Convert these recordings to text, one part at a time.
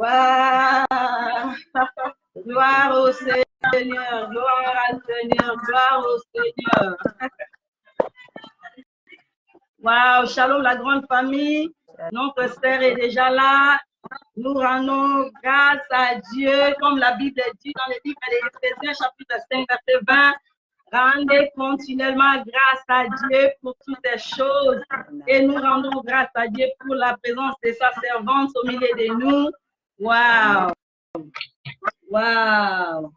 Waouh! Gloire au Seigneur, gloire au Seigneur, gloire au Seigneur. Waouh, shalom la grande famille. Notre sœur est déjà là. Nous rendons grâce à Dieu, comme la Bible dit dans le livre d'Éphésiens, chapitre 5, verset 20. Rendez continuellement grâce à Dieu pour toutes les choses. Et nous rendons grâce à Dieu pour la présence de sa servante au milieu de nous. Waouh! Waouh!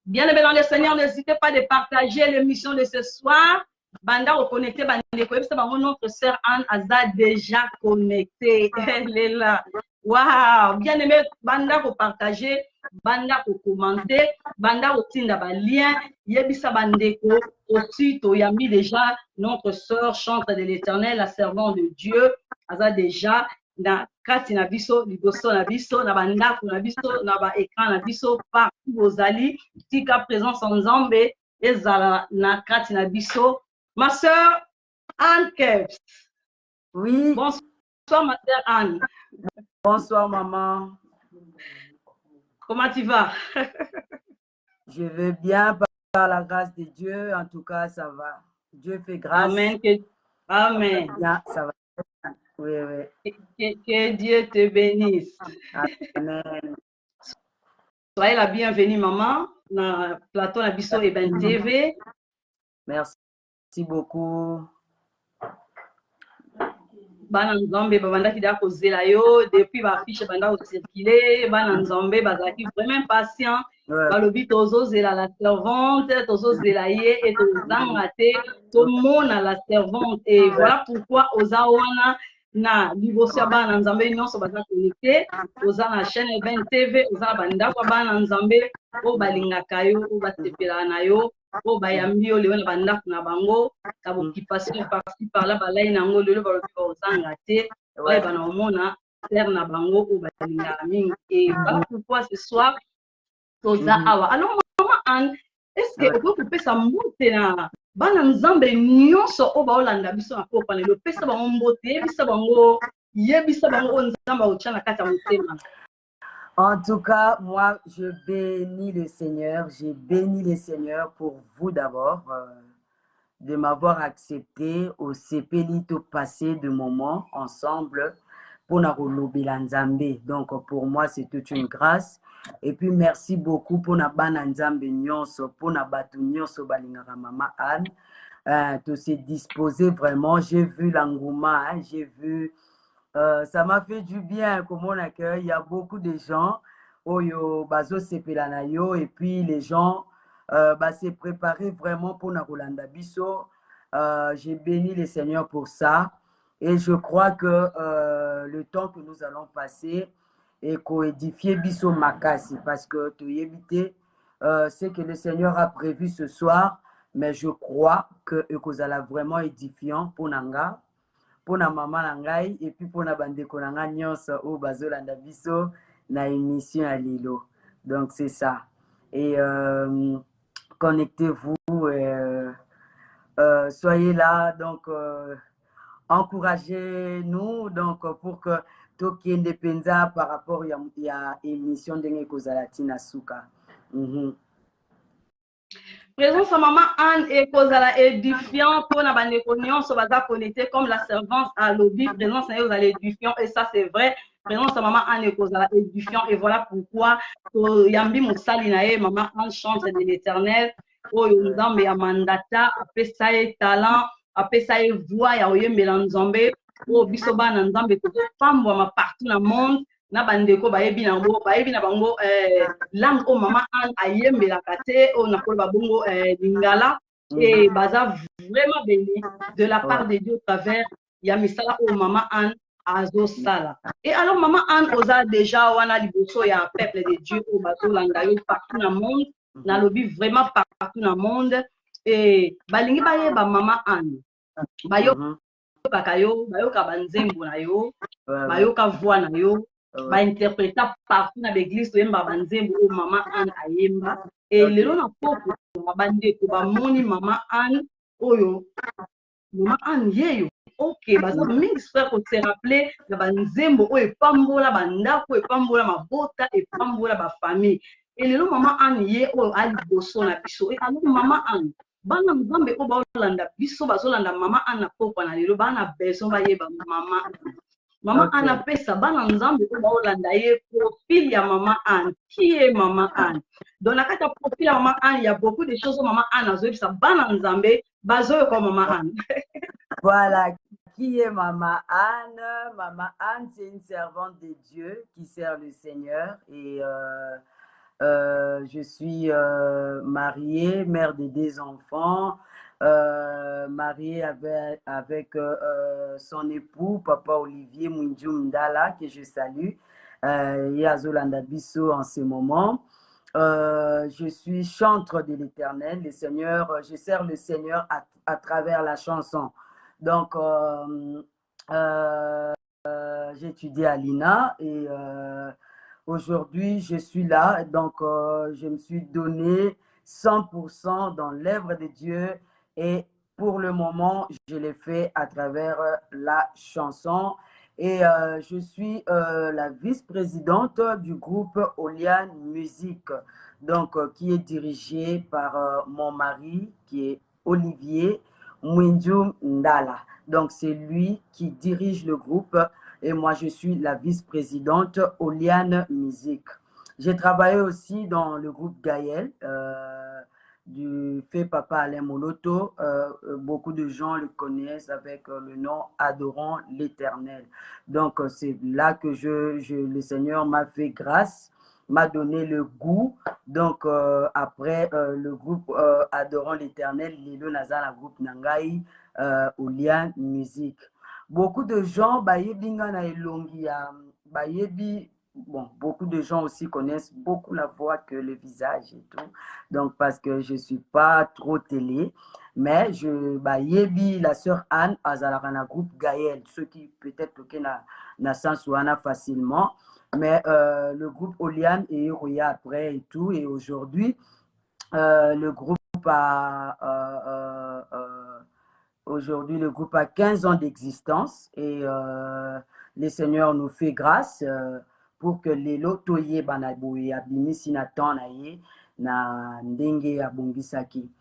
Bien aimé dans le Seigneur, n'hésitez pas de partager l'émission de ce soir. Banda au connecté, notre sœur Anne Aza déjà connectée. Elle est là. Waouh! Bien aimé, Banda pour partager, Banda pour commenter, Banda au tinda ba lien, Yebisa Bandeko, au titre, Yami déjà, notre sœur chante de l'Éternel, la servante de Dieu, Aza déjà. Na kati na biso liboso na biso na bandako na biso na ba écran na biso partout bozali tika présence en Nzambe ezala na kati na biso. Ma sœur Anne Kebs. Oui. Bonsoir ma sœur Anne. Bonsoir maman. Comment tu vas? Je vais bien par la grâce de Dieu. En tout cas, ça va. Dieu fait grâce. Amen. Amen. Bien, ça va. Oui, oui. Que Dieu te bénisse. Amen. Soyez la bienvenue, maman, dans le plateau de Bisso et Ben TV. Merci beaucoup. Bana Nzambe babanda kida kozela yo depuis ba fiche banda ko circuler bana Nzambe bazaki vraiment patient balobi tozo zela la servante tozo zela ye et tozanga te to mona la servante et voilà pourquoi oza wana na liboso ya bana Nzambe nyonso baza connecté oza na chaîne Ben TV oza na banda kwa bana Nzambe o balingaka yo o basepela na yo o bayambi yo leo na bandako na bango ka occupation par-ci par-là balai nango lelo balobi ozanga te oye bana omona terre na bango o balingaka mingi et voilà pourquoi ce soir toza awa. Alors maman Anne, est-ce que okoki kopesa mbote na bana Nzambe nyonso o baolanda biso na kopa lelo pesa bango mbote yebisa bango Nzambe aotya na kati ya motema? En tout cas, moi, je bénis le Seigneur. J'ai béni le Seigneur pour vous d'abord, de m'avoir accepté au CPLito passé de moments ensemble pour Narolobela Nzambe. Donc, pour moi, c'est toute une grâce. Et puis, merci beaucoup pour Nabana Nzambe Nyonso, pour Nabatu Nyonso Balingara Mama Anne. De se disposer vraiment. J'ai vu l'engouement, hein, j'ai vu... ça m'a fait du bien comme on accueille. Il y a beaucoup de gens Oyo Bazo Sepelanayo et puis les gens s'est préparé vraiment pour Narolanda Biso. J'ai béni le Seigneur pour ça et je crois que le temps que nous allons passer est coédifié Biso Makasi parce que tu éviter ce que le Seigneur a prévu ce soir, mais je crois que Ekozala vraiment édifiant pour Nanga. Pour na maman nangai et puis pour na bandeko nanga nyonso o bazolanda biso na émission à Lilo. Donc c'est ça. Et connectez-vous, soyez là, donc encouragez-nous donc pour que Toki Indepenza par rapport à émission de Kozalatina Souka. Présence à maman Anne et Kozala édifiant pour la bandeko nyonso baza connecté comme la servante à lobby. Présence à Kozala édifiant et ça c'est vrai. Présence à maman Anne et Kozala édifiant et voilà pourquoi Yambi Moussali nae maman Anne chante de l'Éternel. Oh Nzambe ya mandata apé ça talent apé ça voix ya oyembela Nzambe. Oh biso bana Nzambe ko pambwa partout dans le monde. Na bandeko bayebi na bango langue o mama Anne ayembelaka te o nakoloba bongo lingala et baza vraiment béni de la part de Dieu au travers ya misala o mama Anne azosala. Et alors maman Anne oza déjà wana liboso ya peuple de Dieu o bazolanda yo partout dans le monde na lobi vraiment partout dans le monde et balingi bayeba mama Anne bayokaka yo bayoka banzembo na yo bayoka voix na yo interpréta partout dans l'église toyemba banzembo o mama Anne ayemba et lelo na poko bandeko bamoni mama Anne oyo mama Anne yeyo ok baza mingi frère kote rappeler na banzembo oyo epambola bandako epambola mabota epambola bafamille elelo mama Anne ye oyo aliboso na biso alors mama Anne bana nzambe oyo baolanda biso bazolanda mama Anne na pokwa na lelo bana besoin bayeba mama Anne. Mama Anne apesa bana nzambe oyo baolanda ye profil ya mama Anne. Qui est mama Anne? Dans la carte profil ya mama Anne, il y a beaucoup de choses mama Anne azoyebisa bana nzambe bazoyo comme mama Anne. Voilà, qui est Mama Anne? Mama Anne, c'est une servante de Dieu qui sert le Seigneur et je suis mariée, mère de 2 enfants, mariée avec son époux, Papa Olivier Mwinjum Ndala, que je salue, et Azolanda Bisso en ce moment. Je suis chantre de l'Éternel, le Seigneur, je sers le Seigneur à travers la chanson. Donc, j'ai étudié à l'INA et aujourd'hui, je suis là. Donc, je me suis donné 100% dans l'œuvre de Dieu et pour le moment, je l'ai fait à travers la chanson. Et je suis la vice-présidente du groupe Oliane Musique, donc qui est dirigé par mon mari, qui est Olivier Mwinjum Ndala. Donc, c'est lui qui dirige le groupe et moi, je suis la vice-présidente Oliane Musique. J'ai travaillé aussi dans le groupe Gaël du fait Papa Alain Moloto. Beaucoup de gens le connaissent avec le nom Adorant l'Éternel. Donc, c'est là que le Seigneur m'a fait grâce, m'a donné le goût. Donc, après le groupe Adorant l'Éternel, Lilo Nazala, groupe Nangai, Oliane Musique. Beaucoup de gens, bon, beaucoup de gens aussi connaissent beaucoup la voix que le visage et tout. Donc, parce que je ne suis pas trop télé. Mais la sœur Anne, Azalarana groupe Gaël, ceux qui peut-être na sens facilement. Mais le groupe Oliane et Roya après et tout. Et aujourd'hui, le groupe aujourd'hui, le groupe a 15 ans d'existence et le Seigneur nous fait grâce pour que les lotoye banaboye abimisi na temps na ye na ndenge abongisaki.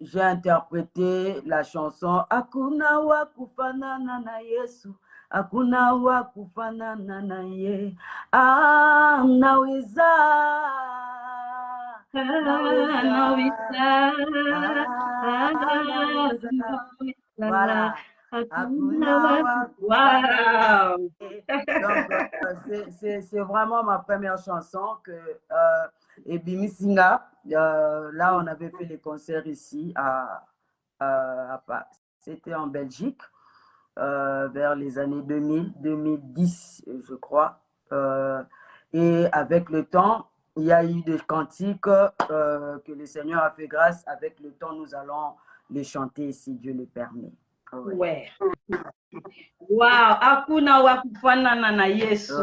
J'ai interprété la chanson Hakuna wa kufanana na Yesu, Hakuna wa kufanana na ye, naweza. Voilà. Wow. Donc, c'est vraiment ma première chanson que Ebimi Singa, là on avait fait les concerts ici c'était en Belgique vers les années 2000, 2010 je crois, et avec le temps il y a eu des cantiques que le Seigneur a fait grâce. Avec le temps, nous allons les chanter si Dieu le permet. Ouais. Wow. Hakuna wa kufanana na Yesu.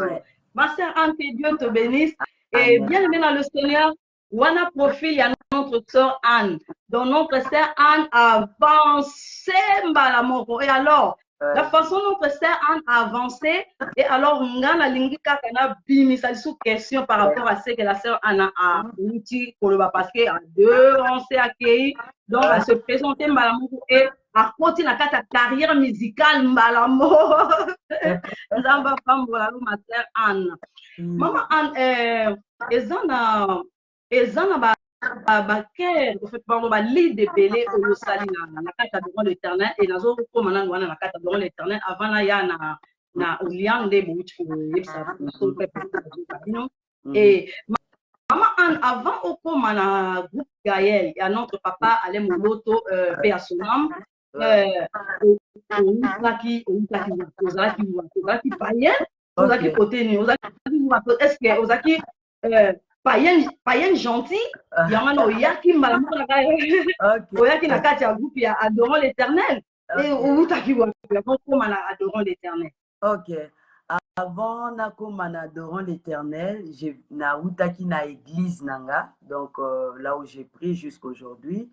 Ma sœur Anne, que Dieu te bénisse. Et bien aimé dans le Seigneur, wana profil ya notre sœur Anne. Donc notre sœur Anne a avancé mbalamoko. Et alors, la façon dont notre sœur Anne a avancé, et alors, ngana lingi kakana bimisa sous question par rapport à ce que la sœur Anne a outil pour le bas parce qu'à deux, on s'est accueilli, donc à se présenter mbalamoko et à côté na kata carrière musicale mbalamo. Nzamba pambola ma sœur Anne. Maman Anne, ezana baker en fait pardon lead de belé au sali na kata devant l'Éternel et nazo koma na wana na kata devant l'Éternel avant na ya na Oliane de Bouchu yebisa so peuple et maman Anne avant au koma na groupe Gaël et à notre papa Alain Moloto paix à son âme ozalaki païen ozalaki côté ni ozalaki est-ce que ozalaki païen gentil yango wana oyaki mbala moko na kati oyaki na kati ya groupe ya Adorant l'Éternel et outaki wakoma na Adorant l'Éternel. Ok. Avant nakoma na Adorant l'Éternel, na outaki na église nanga, donc là où j'ai pris jusqu'aujourd'hui.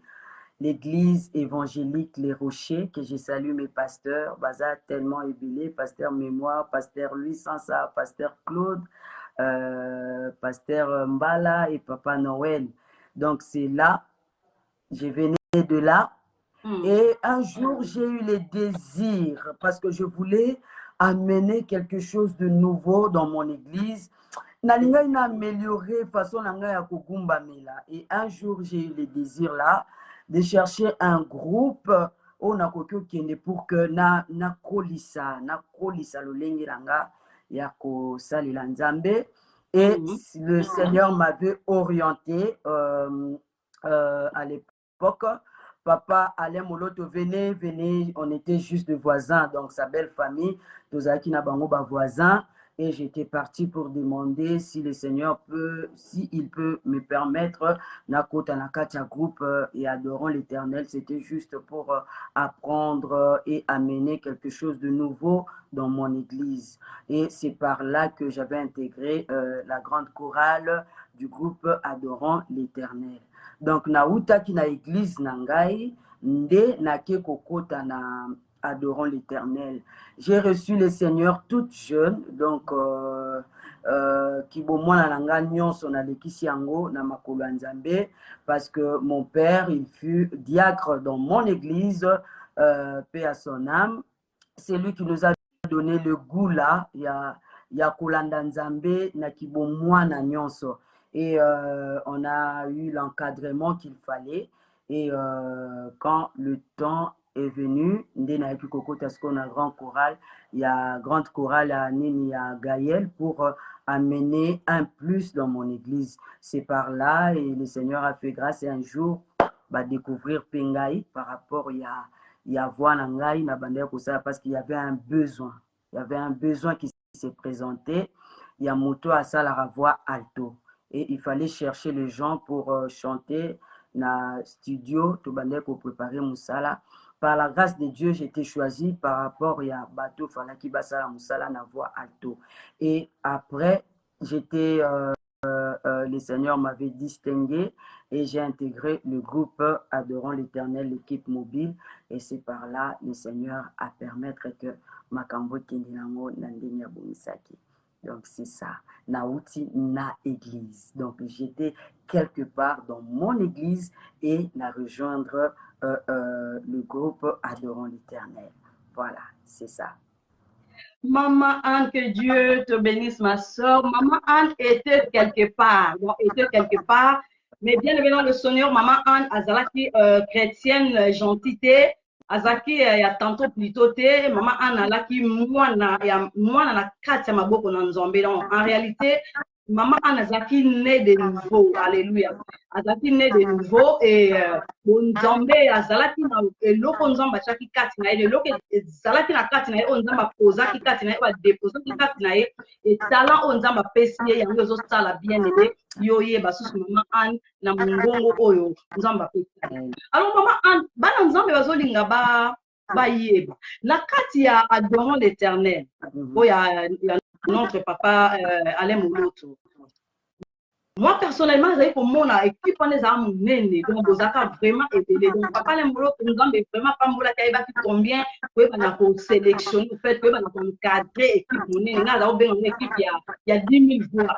l'église évangélique Les Rochers, que je salue mes pasteurs, Baza tellement ébélé, pasteur Mémoire, pasteur Louis Sansa, pasteur Claude, pasteur Mbala et Papa Noël. Donc c'est là, je venais de là. Et un jour, j'ai eu les désirs parce que je voulais amener quelque chose de nouveau dans mon église. Nalinga ina amélioré façon nanga ya kugumba mela. Et un jour, j'ai eu les désirs là de chercher un groupe au nakokyo kende pour que na kolisa lolenge langa ya ko salela nzambe. Et le Seigneur m'avait orienté à l'époque. Papa Alain Moloto venez, on était juste des voisins, donc sa belle famille, Tozaki Nabango voisins, et j'étais parti pour demander si le Seigneur peut, s'il peut me permettre, Nakota Nakacha groupe et adorant l'Éternel, c'était juste pour apprendre et amener quelque chose de nouveau dans mon église. Et c'est par là que j'avais intégré la grande chorale du groupe adorant l'Éternel. Donc, nautaki na église nangai, nde nake kokota na adorant l'Éternel. J'ai reçu le Seigneur toute jeune, donc kibomwana nanga nyonso na lekisi yango na makolo ya Nzambe, parce que mon père, il fut diacre dans mon église, paix à son âme. C'est lui qui nous a donné le goût là, ya kolanda Nzambe na kibomwana nyonso. Et on a eu l'encadrement qu'il fallait. Et quand le temps est venu, parce qu'on a grand choral, il y a grande chorale à Nini, à Gaël pour amener un plus dans mon église. C'est par là et le Seigneur a fait grâce et un jour découvrir Pengai par rapport il y a voix Nangai parce qu'il y avait un besoin. Il y avait un besoin qui s'est présenté. Il y a moto à ça la voix alto. Et il fallait chercher les gens pour chanter dans le studio, tout pour préparer Moussala. Par la grâce de Dieu, j'ai été choisi par rapport à Bateau Falaki Basala Moussala na voix alto. Et après, le Seigneur m'avait distingué et j'ai intégré le groupe Adorant l'Éternel, l'équipe mobile. Et c'est par là le Seigneur a permettre que Makambo Kendinango Nandenya Bomisaki. Donc, c'est ça. Naouti na église. Donc, j'étais quelque part dans mon église et na rejoindre le groupe Adorant l'Éternel. Voilà, c'est ça. Maman Anne, que Dieu te bénisse, ma soeur. Maman Anne était quelque part. Bon, était quelque part. Mais bien évidemment, le Seigneur, Maman Anne, Azalaki, chrétienne, gentillité. Azaki ya tantôt plutôt te mama analaki mwana na kati ya maboko na Nzambe. En réalité mama anazaki né de nouveau, alléluia, azaki né de nouveau et Nzambe azalaki na eloko Nzambe achaki kati na ye, eloko ezalaki na kati na ye oyo Nzambe akozaki kati na ye oyo adepozaki kati na ye talent oyo Nzambe apesi ye yango ezosala bien aidé yo yeba susu mama Anne na mongongo oyo Nzambe apesi. Alors mama Anne bana Nzambe bazolinga bayeba na kati ya Adorant l'Éternel oyo ya notre papa Alain Moloto. Moi personnellement j'ai komona équipe on les a monene donc bozaka vraiment ébélé donc papa Alain Moloto Nzambe vraiment pas mbola kayeba ki combien ko bana ko sélectionner en fait ko bana ko cadrer équipe monene na za obenga équipe ya 10 000 voix.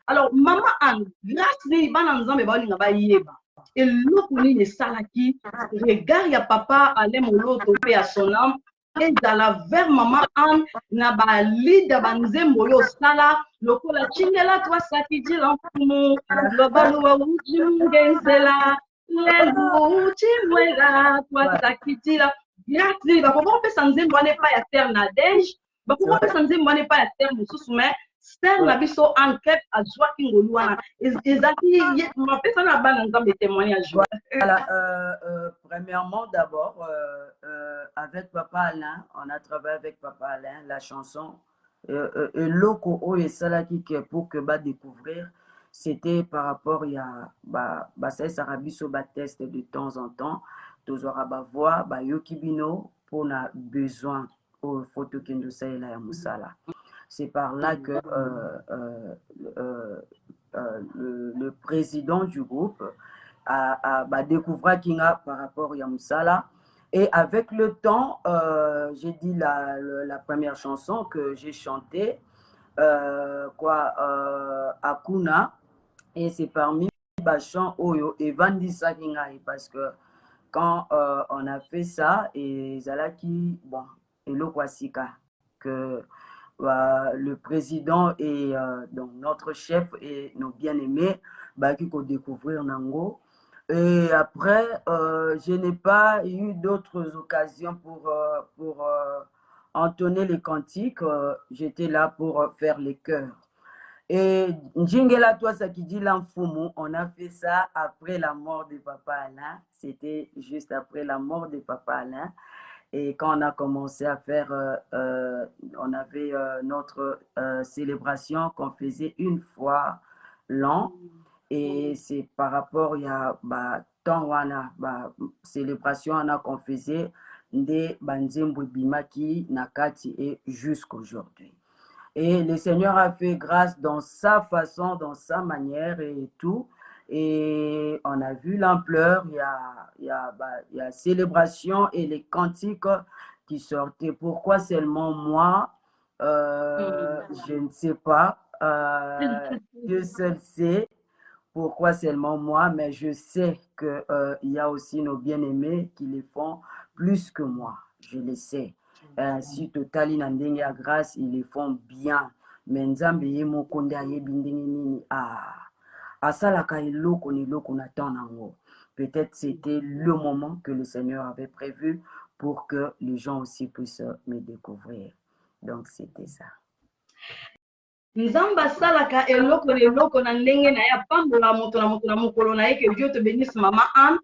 Alors maman Anne grâce ni bana Nzambe balinga bayeba eloko nini esalaki regard ya papa Alain Moloto pe à son âme et dans la vers maman Anne na ba lida banzembo yo sala lokola chingela twa sakiji lampumu lobalu wa ujungenzela lelu chimwela twa sakiji la grâce ba ko pe sanzembo ne pas ya terre na dej ba ko pe sanzembo ne pas ya terre mususu mais Stern na biso enquête à joie qui ngoluana ezaki ma pesa na bana Nzambe témoignage. Voilà, premièrement d'abord avec Papa Alain, on a travaillé avec Papa Alain la chanson Loko o esalaki que pour que ba découvrir c'était par rapport ya ça sera biso ba test de temps en temps tozora ba voix ba yokibino pour na besoin au photo kendo saela ya musala. C'est par là que le président du groupe à découvrir Kinga par rapport à Moussala. Et avec le temps, j'ai dit la première chanson que j'ai chantée, Akuna, et c'est parmi les chants Oyo et Vandisa Kinga, parce que quand on a fait ça, et Zalaki, bon, et Lokwasika, que le président et donc notre chef et nos bien-aimés, qui ont découvert Nango. Et après, je n'ai pas eu d'autres occasions pour entonner les cantiques. J'étais là pour faire les chœurs. Et Njingela toi ça qui dit l'enfoumu, on a fait ça après la mort de Papa Alain. C'était juste après la mort de Papa Alain. Et quand on a commencé à faire, on avait notre célébration qu'on faisait une fois l'an. Et c'est par rapport à tant wana célébration qu'on faisait de Banzembo Bimaki Nakati et jusqu'aujourd'hui. Et le Seigneur a fait grâce dans sa façon, dans sa manière et tout. Et on a vu l'ampleur, il y a célébration et les cantiques qui sortaient. Pourquoi seulement moi? Je ne sais pas. Dieu seul sait pourquoi seulement moi, mais je sais qu'il y a aussi nos bien-aimés qui les font plus que moi. Je le sais. Si totali na ndenge ya grâce, ils les font bien. Mais nzambe ye mokonde ayebi ndenge nini asalaka eloko na eloko na temps nango. Peut-être c'était le moment que le Seigneur avait prévu pour que les gens aussi puissent me découvrir. Donc c'était ça. Nzamba salaka eloko na ndenge na ya pambola moto na mokolo na ye. Que Dieu te bénisse, Maman Anne.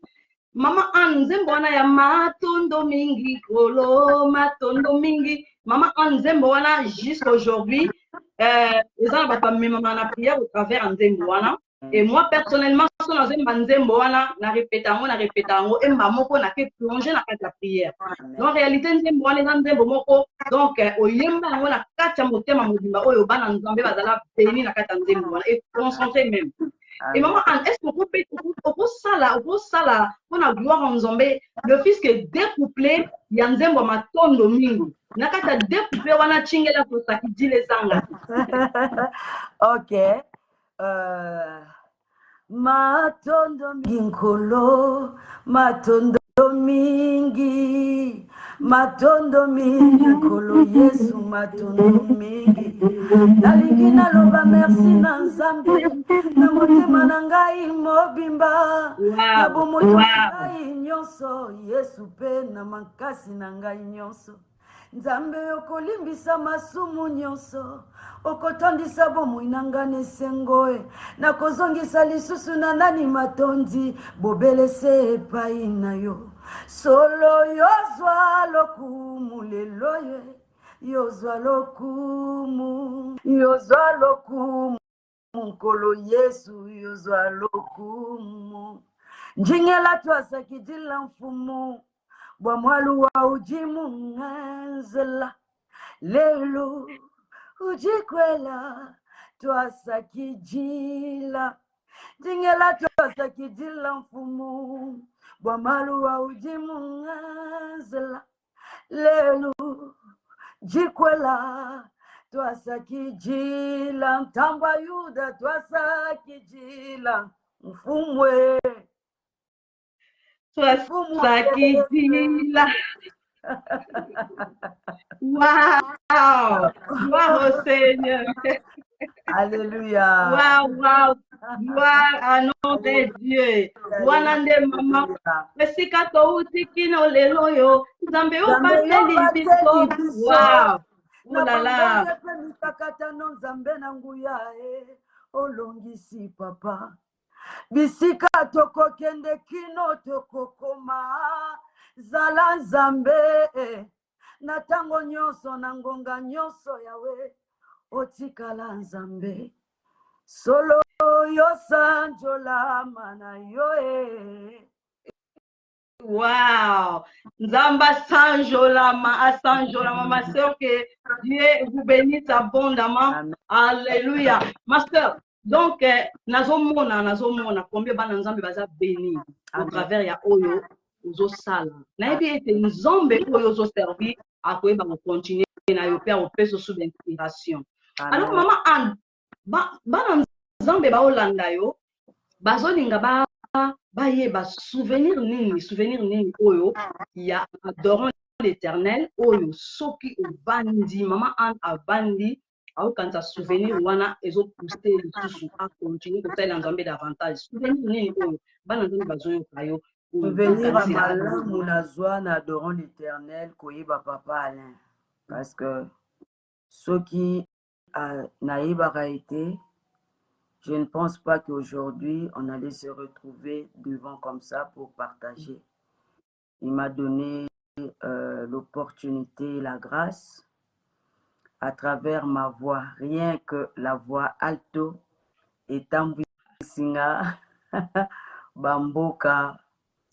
Maman Anne, nzembo wana ya matondo mingi kolo matondo mingi. Maman Anne, nzembo wana jusqu'aujourd'hui eza na maman na prière au travers nzembo wana. Et moi personnellement so na nzembo wana na répéter yango et mamoko na ke plonger na kati ya prière. Donc en réalité nzembo wana eza nzembo moko donc oyemba yango na kati ya motema mobimba oyo bana nzambe bazala béni na kati ya nzembo wana et concentré même. Et Maman Anne, est-ce qu'on peut ça pour la gloire en Nzambe, le fils que découplé, il y a nzembo matondo mingi. Nakata découplé wana chingela to sakidi les anga. OK. Matondo minkolo, matondo mingi, matondo mingi kolo Yesu matondo mingi. Nalingi naloba merci na Nzambe, na motema na ngai mobimba, na bomoto na ngai nyonso, Yesu pe na makasi na ngai nyonso. Nzambe okolimbisa masumu nyonso, okotondisa bomoi na ngai nesengoe, nakozongisa lisusu na nani matondi, bobelese epai na yo. Solo yozwa lokumu lelo ye, yozwa lokumu nkolo Yesu, yozwa lokumu. Njingela twasakidila mfumu, bwamwalu wa ujimu nganzela, lelo ujikwela twasakijila. Njingela twasakidila mfumu, bwamwalu wa ujimu nganzela, lelo jikwela twasakijila. Mtambwa Yuda twasakijila, mfumwe twasakijila. Wow! Gloire au Seigneur. Alléluia. Wow! Gloire à nom de Dieu. Wanande maman. Mesika to utikino lelo yo. Nzambe obateli biso. Wow! Oh là là. Mitakatano Nzambe na nguya olongisi papa. Bisika toko kende kino toko koma. Zala Nzambe na tango nyonso na ngonga nyonso yawe. Otikala Nzambe. Solo yo sanjola mana yo Wow! Nzamba sanjolama, ma soeur, que Dieu vous bénisse abondamment. Alléluia. Master, Donc, nazomona combien bana nzambe baza béni au travers ya oyo ozosala. Nayebi ete nzambe oyo ozoservi akoyeba kocontinue na yo mpe akopesa sous d'inspiration. Alors mama Anne, bana nzambe baolanda yo bazolinga bayeba souvenir nini oyo ya adorant l'éternel oyo soki obandi mama Anne abandi aokanisa souvenir wana ezopousse lisusu acontinue kosalela nzambe davantage souvenir nini oyo bana nzambe bazoyoka yo souvenir ya malamu nazwa na adorant l'éternel koyeba papa Alain parce que soki nayebaka ete je ne pense pas qu'aujourd'hui on allait se retrouver devant comme ça pour partager. Il m'a donné l'opportunité, la grâce à travers ma voix, rien que la voix alto et tambwisinga bamboka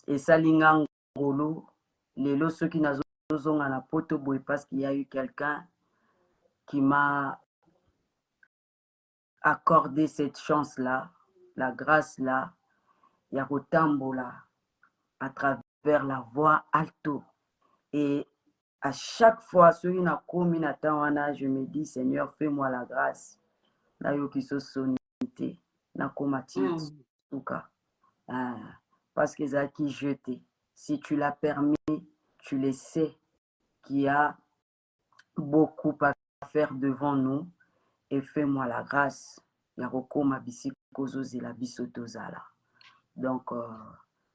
et salinga ngolo lelo soki nazozonga na poto boy parce qu'il y a eu quelqu'un qui m'a accordé cette chance là, la grâce là, ya kotambola à travers la voix alto et à chaque fois, je me dis, Seigneur, fais-moi la grâce. Parce que ça qui jeté. Si tu l'as permis, tu le sais qu'il y a beaucoup à faire devant nous. Et fais-moi la grâce. Donc,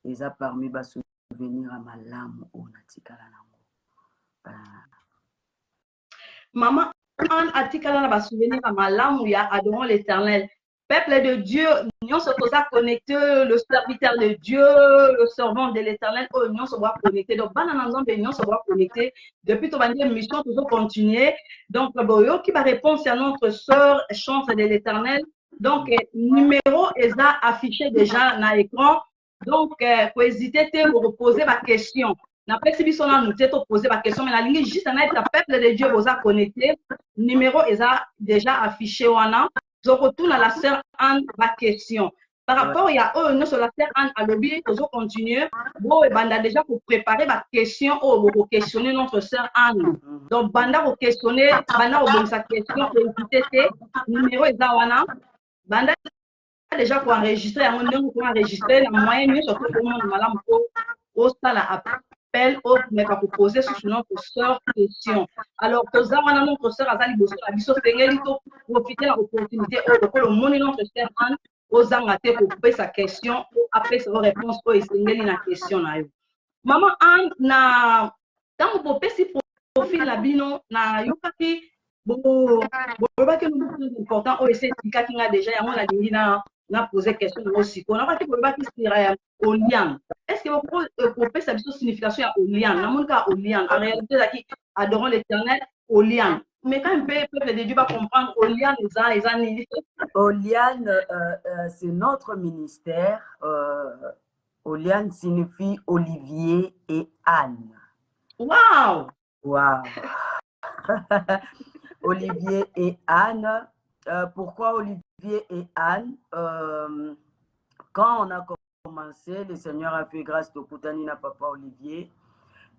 ils ont permis de souvenir à ma lame au Natikala. Maman Anne atikala na ba souvenir à malamu ya adorant l'éternel. Peuple de Dieu, nous sommes connectés, le serviteur de Dieu, le servant de l'éternel, nous sommes connectés. Donc, nous sommes connectés. Depuis ton mission, toujours continuer. Donc, qui va répondre à notre sœur, chance de l'éternel. Donc, numéro est affiché déjà dans l'écran. Donc, faut hésiter pour reposer ma question. N'après si on a nous poser ma question, mais la ligne juste un peuple de Dieu vous a connecté. Numéro est déjà affiché wana. Je retourne à la sœur Anne ma question. Par rapport à nous sur la sœur Anne à l'objet, nous continuer. Bon, et banda déjà pour préparer ma question pour questionner notre sœur Anne. Donc banda pour questionner, banda pour sa question pour écouter numéro est wana. Banda déjà pour enregistrer, pour enregistrer la moyenne surtout pour moi malam au sala appel mais pas pour poser sur notre sœur question. Alors que ça on a notre sœur Azali Bosso la biso sengeli to profiter de l'opportunité pour le monde notre sœur Anne aux angate pour poser sa question après sa réponse pour sengeli na question na yo. Maman Anne na tant pour pesi profil la bino na yokaki bon ba que nous plus important au essayer kaki nga déjà ya on la lingi na poser question aussi. On a pas que ba ki sira au lien. Est-ce que vous pouvez savoir la signification à Olian? En réalité, adorant l'éternel, Olian. Mais quand un peuple de Dieu va comprendre Olian, Olian, c'est notre ministère. Olian signifie Olivier et Anne. Wow! Wow! Olivier et Anne. Pourquoi Olivier et Anne? Quand on a commencé, le Seigneur a fait grâce au Poutanina Papa Olivier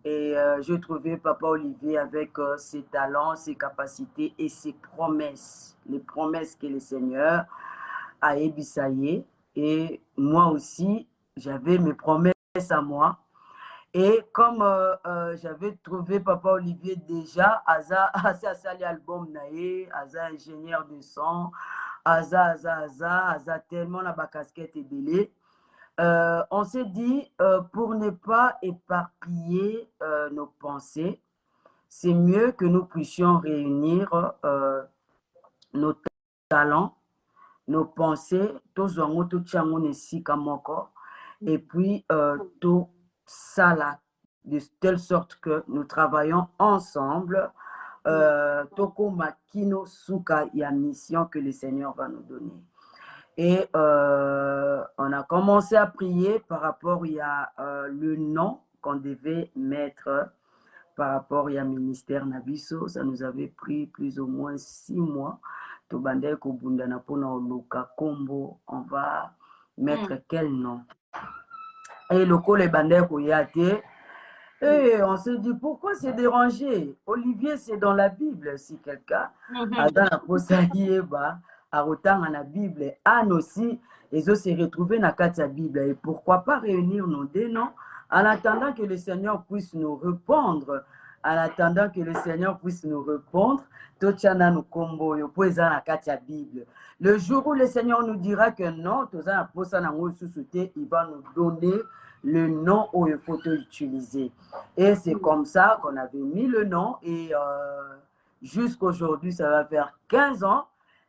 et je trouvais Papa Olivier avec ses talents, ses capacités et ses promesses, les promesses que le Seigneur a ébissaillées. Et moi aussi, j'avais mes promesses à moi. Et comme j'avais trouvé Papa Olivier déjà, Aza sali album naé, Aza ingénieur de son, Aza tellement la casquette est belée. On s'est dit, pour ne pas éparpiller nos pensées, c'est mieux que nous puissions réunir nos talents, nos pensées, et puis tout ça là, de telle sorte que nous travaillons ensemble. Toko Makino Suka, il y a une mission que le Seigneur va nous donner. Et on a commencé à prier par rapport à le nom qu'on devait mettre par rapport à ministère Nabiso. Ça nous avait pris plus ou moins 6 mois tobandai kobundana mpona oluka kombo, on va mettre quel nom? Et lokola ebandai koya te, et on se dit pourquoi c'est dérangé? Olivier, c'est dans la Bible. Si quelqu'un a dans la posa yeba, a autant dans la Bible, Anne aussi, ils ont se retrouvé dans la Bible. Et pourquoi pas réunir nos deux noms en attendant que le Seigneur puisse nous répondre? En attendant que le Seigneur puisse nous répondre, Tochana nous combo, yo poesa na la Bible. Le jour où le Seigneur nous dira que non, il va nous donner le nom où il faut utiliser. Et c'est comme ça qu'on avait mis le nom et jusqu'aujourd'hui, ça va faire 15 ans.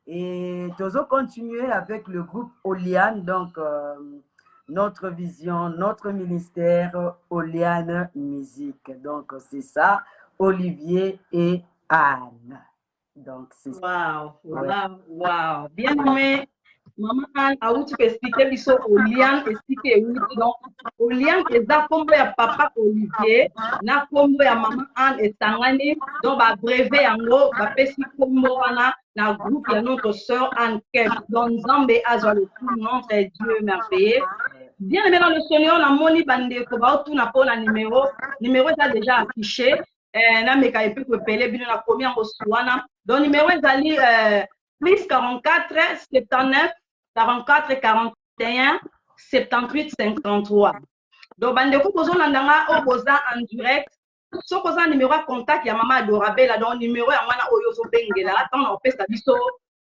Et nous allons continuer avec le groupe Oliane, donc notre vision, notre ministère, Oliane Musique. Donc c'est ça, Olivier et Anne. Donc c'est ça. Wow. Bien nommé. Maman Anne a outu expliquer biso Oliane expliquer outu donc Oliane eza kombo ya papa Olivier na kombo ya maman Anne etangani donc ba brevet yango ba pesi kombo wana na groupe ya notre sœur Anne Kep donc Nzambe azwa le tout notre Dieu merveilleux. Bien aimé dans le Seigneur na moni bandeko ba outu na pona numéro est déjà affiché na meka epi ko pele bino na komi yango suwana donc numéro ezali plus 44 79 44 41 78 53. Donc, bandeko bozo landanga o boza en direct. So koza numéro de contact ya mama Adorabella donc numéro ya mwana oyo zo bengela la tant on pesa biso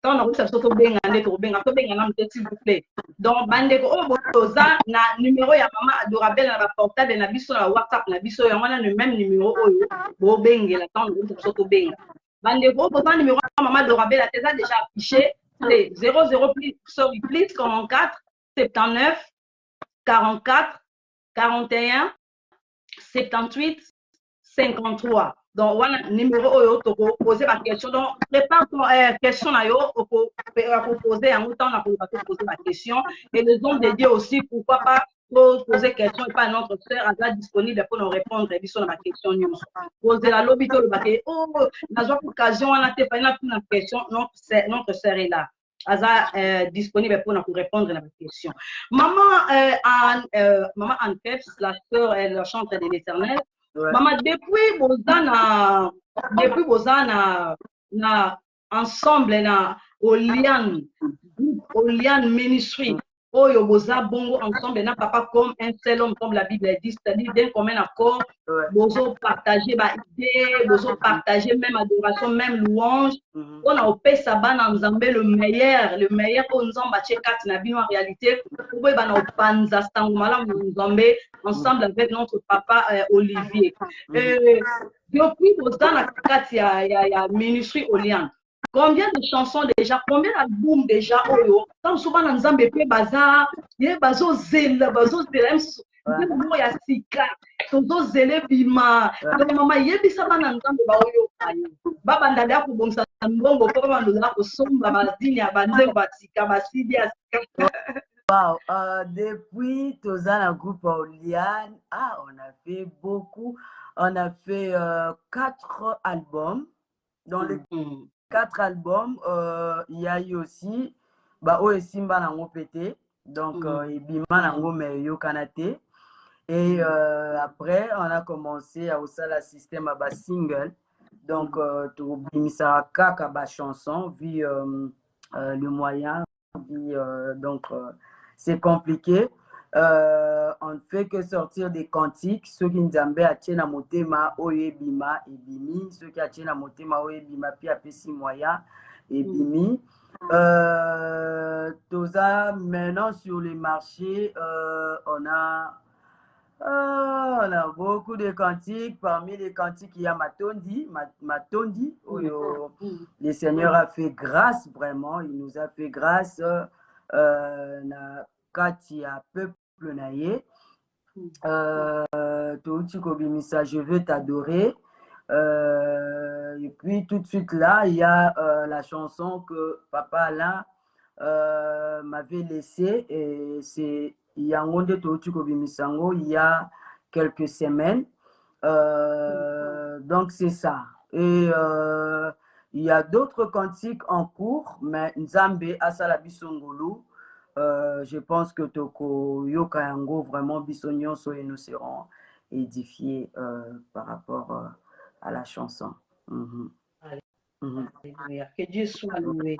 tant on pesa so benga nde to benga na s'il vous plaît. Donc bandeko o boza na numéro ya mama Adorabella na portable na biso na WhatsApp na biso ya mwana le même numéro oyo bo bengela tant on pesa so benga. Bandeko o boza numéro ya mama Adorabella déjà affiché. C'est 00 44 79 44 41 78 53. Donc, voilà numéro oyo toko poser la question. Donc, prépare ton question na yo pour poser en autant pour poser la question. Et les hommes de Dieu aussi, pourquoi pas poser question et pas notre sœur est disponible pour nous répondre sur la question news. Poser la lobby to le baquet. Oh, dans une occasion on a été pas une question notre sœur est là. Aza disponible pour nous répondre à la question. Maman Anne Peps, la sœur et la chantre de l'Éternel. Ouais. Maman depuis bozana na ensemble na Oliane Ministry. Oyo boza bongo ensemble na papa comme un seul homme comme la Bible dit, c'est-à-dire d'un commun accord, bozo partager ba idée, bozo partager même adoration, même louange. On a opé saban Nzambe le meilleur pour Nzamba chekat na bino en réalité. Pour ba na opanza stangumala Nzambe ensemble avec notre papa Olivier. Depuis bozana kati ya ministry Oliane. Combien de chansons déjà, combien d'albums déjà, Oyo, quand souvent dans Nzambe pe bazar, ye bazo zela, mo ya sika, tozo zele bima, donc mama yebisa bana Nzambe ba Oyo ayo. Baba ndada ko bongsa mbongo ko ba ndona ko somba bazini ya banze ba sika ba sidi ya sika. Wow, depuis Tozana groupe Oliane, on a fait beaucoup, on a fait 4 albums dans les 4 albums, il y a eu aussi Simba Nango Pété, donc Bima Nango Meyo Kanate. Et après, on a commencé à aussi le système à single. Donc, tout Bimisa Kaka chanson, vu le moyen, donc c'est compliqué. On ne fait que sortir des cantiques. Ceux qui Nzambe atiennent à motema oye bima et bimi. Ceux qui atiennent à motema oye bima puis apesi moya et bimi. Toza maintenant sur les marchés, on a beaucoup de cantiques. Parmi les cantiques, il y a Matondi. Le Seigneur a fait grâce vraiment. Il nous a fait grâce. Katia peuple naye je veux t'adorer et puis tout de suite là il y a la chanson que papa Alain m'avait laissé et c'est il y a quelques semaines donc c'est ça et Il y a d'autres cantiques en cours, mais Nzambe Asala Bisongolu, je pense que Toko Yoka Yango, vraiment Bisognon, et nous serons édifiés par rapport à la chanson. Alléluia. Que Dieu soit loué.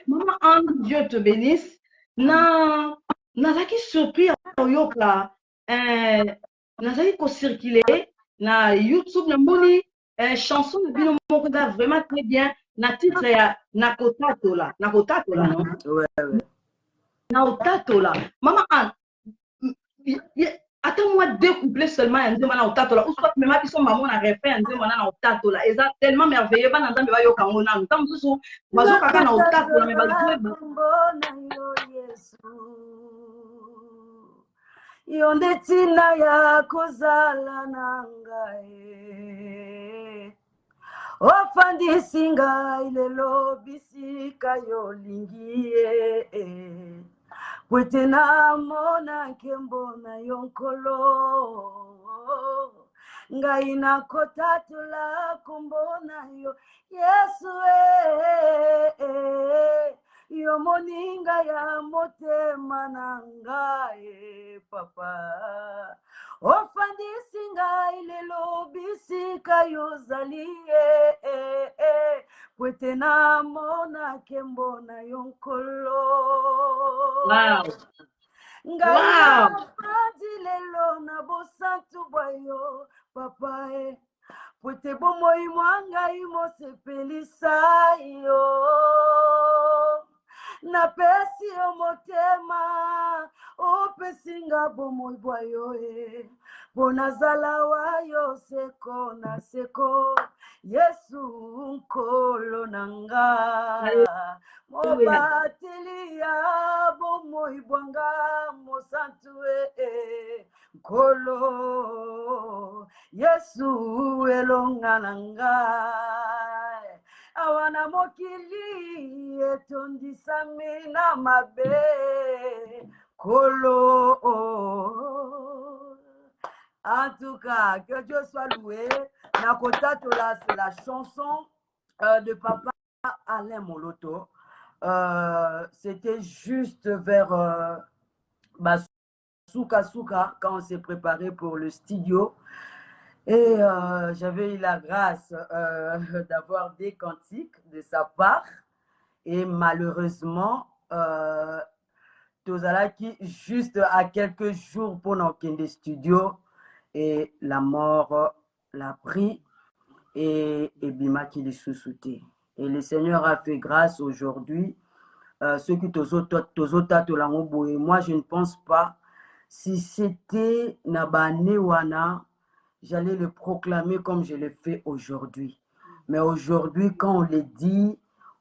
Maman Anne, Dieu te bénisse. Nazaki surpris à Yoka. Nazaki ko circuler na YouTube na moni chanson de bino moko da vraiment très bien na titre ya Nakotatola non Ouais. Nakotatola Maman Anne, attends-moi deux couplets seulement en disant na Nakotatola ou soit même biso maman na refrain en disant na Nakotatola et ça tellement merveilleux ba nzambe ba yoka ngona ntango susu bazo kaka na Nakotatola mais bazo yo nde ntina ya kozala na ngai ofandisi ngai lelo bisika yolingi ye po ete namona nkembo na yo nkolo ngai nakotatola kombo na yo yesu yo moninga ya motema na ngai papa ofandisi ngai lelo bisika yozali po ete namona nkembo na yo nkolo ngai nafandi lelo na bosantu bwa yo papa po ete bomoi mwa ngai mosepelisa yo napesi yo motema opesi nga bomoi bwa yo mpo nazala wa yo seko na seko yesu nkolo na nga mobateli ya bomoi bwanga mosantu nkolo yesu elonga na ngai awana mokili etondisami na mabe kolo. En tout cas, que Dieu soit loué. Nakotatola, c'est la chanson de papa Alain Moloto. C'était juste vers Souka quand on s'est préparé pour le studio. Et j'avais eu la grâce d'avoir des cantiques de sa part. Et malheureusement, Tozalaki, juste à quelques jours pour notre studio, et la mort l'a pris et Bima qui les sous-souté. Et le Seigneur a fait grâce aujourd'hui. Ceux qui Tozota Tolangobo, et moi je ne pense pas, si c'était Nabane Wana, j'allais le proclamer comme je le fais aujourd'hui. Mais aujourd'hui, quand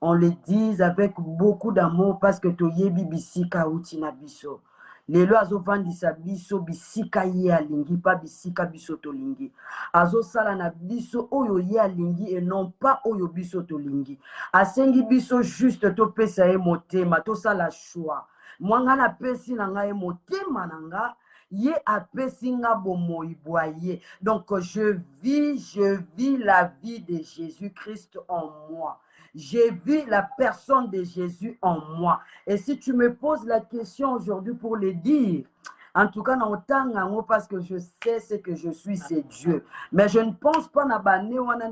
on le dit avec beaucoup d'amour parce que Toyebi Bisika Utina Biso. Lelo azovandisa biso bisika ye alingi pas bisika biso tolingi. Azosala na biso oyo ye alingi et non pas oyo biso tolingi. Asengi biso juste topesa ye motema tosala choix. Mwanga na pesi na nga ye motema na nga. Ye apesi nga bomoi boye. Donc je vis la vie de Jésus-Christ en moi. J'ai vu la personne de Jésus en moi. Et si tu me poses la question aujourd'hui pour le dire, en tout cas, parce que je sais ce que je suis, c'est Dieu. Mais je ne pense pas na comprendre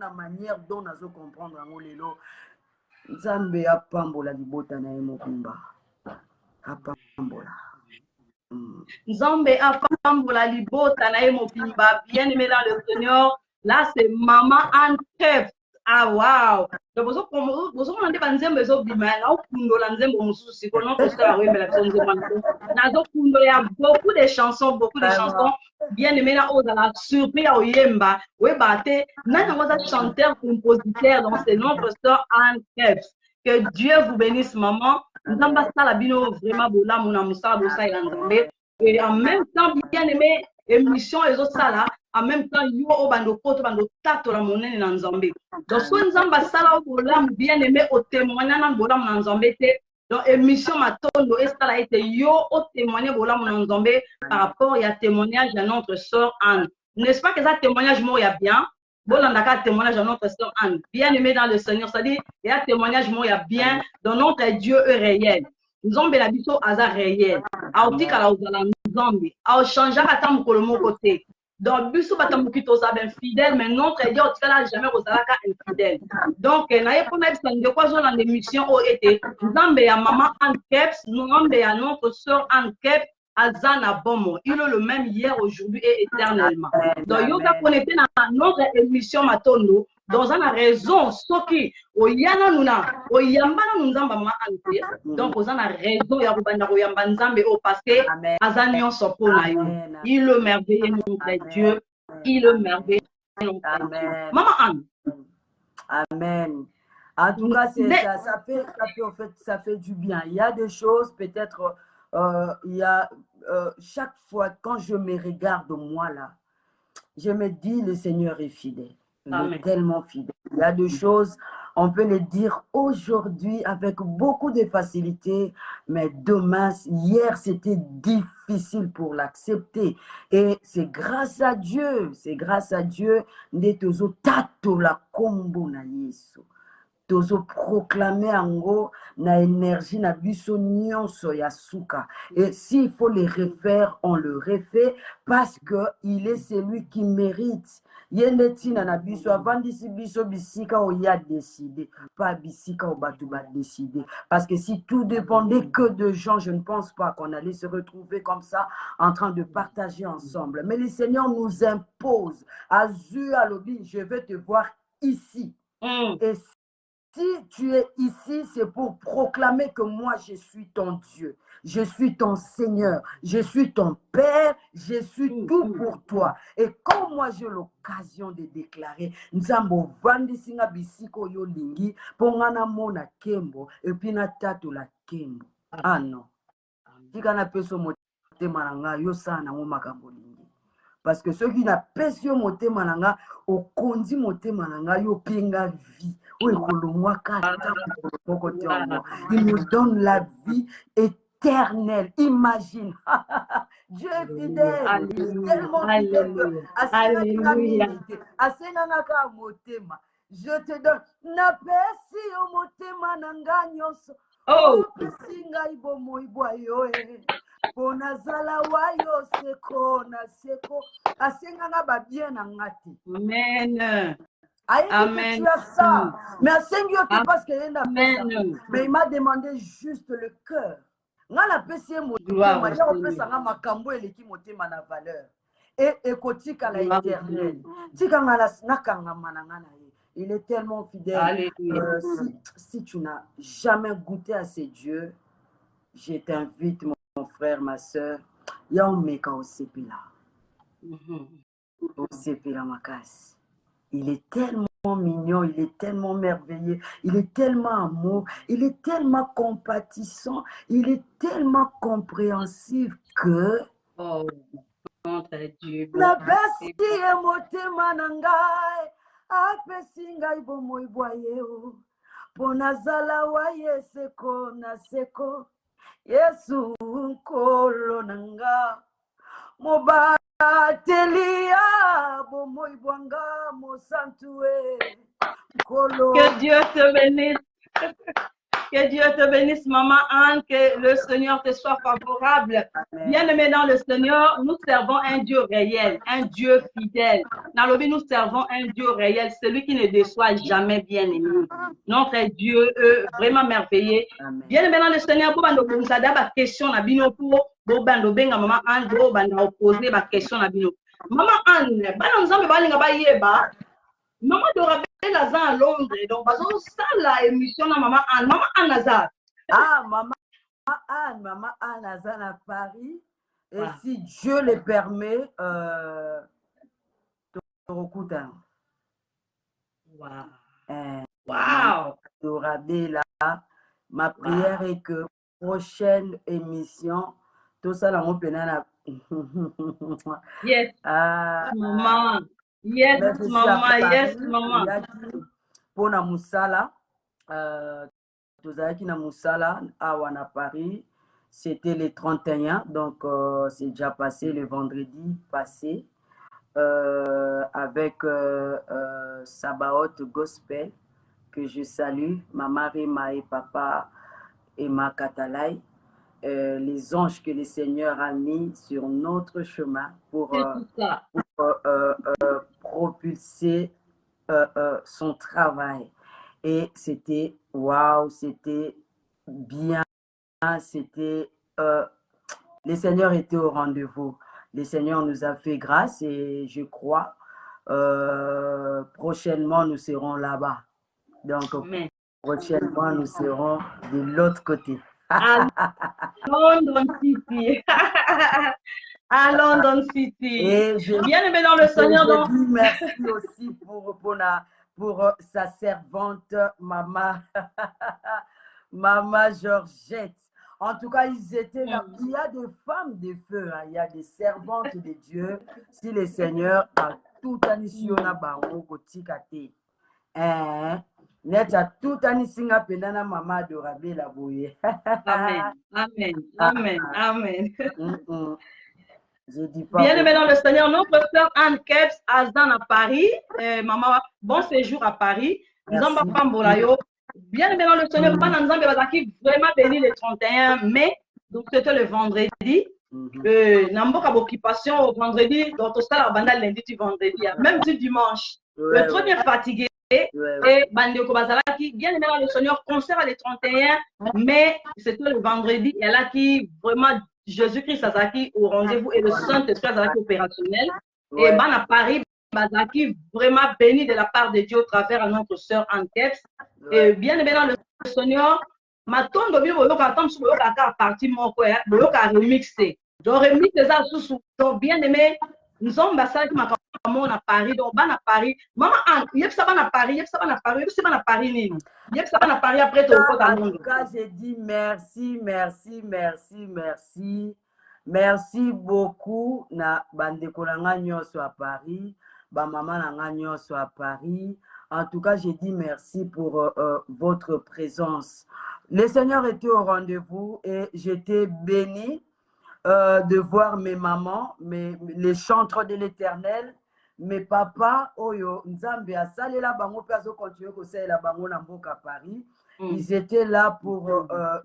la manière dont nous comprendre lelo. Nzambe apambola libota na mobimba. Apambola. Nzambe apambola libota na mobimba. Bien aimé dans le Seigneur. Là, c'est Maman Anne. Ah, wow! Donc, vous avez nzembo ezobima na okundola nzembo mosusu sikoyo tosala wembela biso nzembo nazo kundola beaucoup de chansons bien aimé na ozala surpris ya oyemba weba te nani ngoza chanteur compositeur donc c'est notre sœur Anne Krebs. Que Dieu vous bénisse maman. Nzamba sala bino vraiment bolamu na musala bosa ila nzambe et en même temps bien aimé émission ezosala en même temps yo obando poto bando tato la monene na nzambe. Donc so nzamba sala bolamu bien aimé o témoigner na bolamu na nzambe te. Donc émission matondo esala été yo o témoigner bolamu na nzambe par rapport à témoignage de notre sœur Anne. N'est-ce pas que ça témoignage mo ya bien? Bolandaka témoignage de notre sœur Anne, bien aimée dans le Seigneur, c'est-à-dire, il y a témoignage, il y a bien, dans notre Dieu réel. Nous avons l'habitude à réel. Aotika la ozala nzambe, ao changer à ta mukolo côté. Donc, biso batamuki toza ben fidèle, mais notre Dieu otika la jamais ozala ka infidèle. Donc, na ye pour mettre de quoi dans l'émission au été, nzambe ya maman Anne Keps, nzambe ya notre sœur Anne Keps, Azana Bomo, il est le même hier, aujourd'hui et éternellement. Donc, il y a connecté dans notre émission Matondo, dans une raison, ce qui, oyana nuna, oyambana nunzamba ma ante. Donc, vous avez raison, ya rubanda oyamba nzambe o parce que azanion sopo na yo. Il est merveilleux notre Dieu, il est merveilleux notre Dieu. Maman Anne. Amen. En tout cas, ça fait du bien. Il y a des choses, peut-être, il y a chaque fois quand je me regarde moi là, je me dis le Seigneur est fidèle. Il est tellement fidèle. Il y a des choses, on peut les dire aujourd'hui avec beaucoup de facilité, mais demain, hier, c'était difficile pour l'accepter. Et c'est grâce à Dieu, Netozo tato la kombo na Yesu. Tozo proclamer ango na énergie na biso nyonso ya suka. Et s'il faut les refaire, on le refait parce que il est celui qui mérite. Yenetina na biso avandisi biso bisika o ya décidé, pas bisika o batu ba décidé. Parce que si tout dépendait que de gens, je ne pense pas qu'on allait se retrouver comme ça en train de partager ensemble. Mais le Seigneur nous impose. Azu alobi, je vais te voir ici. Et si tu es ici, c'est pour proclamer que moi, je suis ton Dieu. Je suis ton Seigneur. Je suis ton Père. Je suis tout pour toi. Et comme moi, j'ai l'occasion de déclarer, Nzambo vandisinga bisiko yo lingi, pongana mona kembo, et puis na tato la kembo. Ah non. Tika na peso motema nanga, yo sana mo makambo lingi. Parce que ceux qui n'a pesio motema nanga, o kondi motema nanga, yo pinga vie. Il nous donne la vie éternelle. Imagine. Dieu est fidèle. Il est tellement fidèle que je te donne. Napesi o motema nanga nyonso. Oh, singa ibomo iboyo. Ponazala wayo seko na seko. Asenga nga babien na ngati. Amen. Amen. Tu as ça. Mais à Saint-Dieu, parce qu'il y a mais il m'a demandé juste le cœur. Ngala pesi motema, ya opesa nga makambo eleki motema na valeur. Et ekotika la éternelle. Tika ngala nakanga mananga na ye. Il est tellement fidèle. Si tu n'as jamais goûté à ces dieux, je t'invite, mon frère, ma soeur, ya omeka osepela. Osepela makasi. Il est tellement mignon, il est tellement merveilleux, il est tellement amour, il est tellement compatissant, il est tellement compréhensif que... Oh, notre Dieu. La basi e motema nangai, apesi ngai bomo iboye o, ponazala waye seko na seko, Yesu nkolo nanga, moba Telia, que Dieu te bénisse. Que Dieu te bénisse, maman Anne, que le Seigneur te soit favorable. Bien-aimé dans le Seigneur, nous servons un Dieu réel, un Dieu fidèle. Dans le vie, nous servons un Dieu réel, celui qui ne déçoit jamais, bien-aimé. Notre Dieu est vraiment merveilleux. Bien-aimé dans le Seigneur, pour nous aider à la question, maman Anne, pour poser la question. Maman Anne, maman Dora à Londres, donc ça la émission de maman Anne. Maman Anne Nazar. Ah, maman Anne Nazar à Paris. Et si Dieu le permet, Wow. Dora Bella, ma prière est que prochaine émission, tout ça là, on peut Yes. Maman. Yes, maman. Yes, maman. Pour na Moussala, Tozaki na Moussala, à Paris, c'était le 31, donc c'est déjà passé le vendredi passé. avec Sabaoth Gospel, que je salue, Maman Rima et Papa Emma Katalai, les anges que le Seigneur a mis sur notre chemin pour propulser son travail. Et c'était waouh, c'était bien, c'était le Seigneur était au rendez-vous. Le Seigneur nous a fait grâce et je crois prochainement nous serons là-bas. Donc Amen. Prochainement nous serons de l'autre côté. À London City. À London City. Bien aimé dans le Seigneur. Je dis merci aussi pour sa servante, Maman Georgette. En tout cas, ils étaient là. Il y a des femmes de feu, hein. Il y a des servantes de Dieu. Si le Seigneur a tout anisiona bango kotikate. Net a tout anisinga pendana Maman adorable la boye. Amen. Amen. Amen. Amen. Je dis pas. Bien aimé dans le Seigneur, notre sœur Anne Kebs, Azan à Paris. Maman, bon séjour à Paris. Nzamba Pambolayo. Bien aimé dans le Seigneur, vraiment béni le 31 mai. Donc, c'était le vendredi. Namboka occupation au vendredi. Donc, tout ça, la lundi du vendredi. Même du dimanche. Le trop bien fatigué. Et Bandeko Bazalaki, bien aimé dans le Seigneur, concert le 31 mai. C'était le vendredi. Et là, qui vraiment. Jésus-Christ Azaki au rendez-vous et le Saint-Esprit Azaki opérationnel. Et ben à Paris, Azaki vraiment béni de la part de Dieu au travers de notre sœur Anne Kebs. Et bien aimé dans le Seigneur, ma tombe de Bible, on attend sur le cas partie mon frère, le cas remixé. Donc remixé ça sous donc bien aimé, nous sommes basés qui m'a comme à Paris, donc ban à Paris. Maman Anne, il y a ça ban à Paris, il y a ça ban à Paris, il y a ça ban à Paris nini. Il y a ça ban à Paris après ton côté à Londres. En tout cas, j'ai dit merci, merci, merci, merci. Merci beaucoup na bandeko nanga nyonso à Paris, ba maman nanga nyonso à Paris. En tout cas, j'ai dit merci pour votre présence. Le Seigneur était au rendez-vous et j'étais béni de voir mes mamans, les chantres de l'Éternel, mes papas, Oyo, Nzambe asalela bango pe azo continuer ko salela bango na mboka Paris. Ils étaient là pour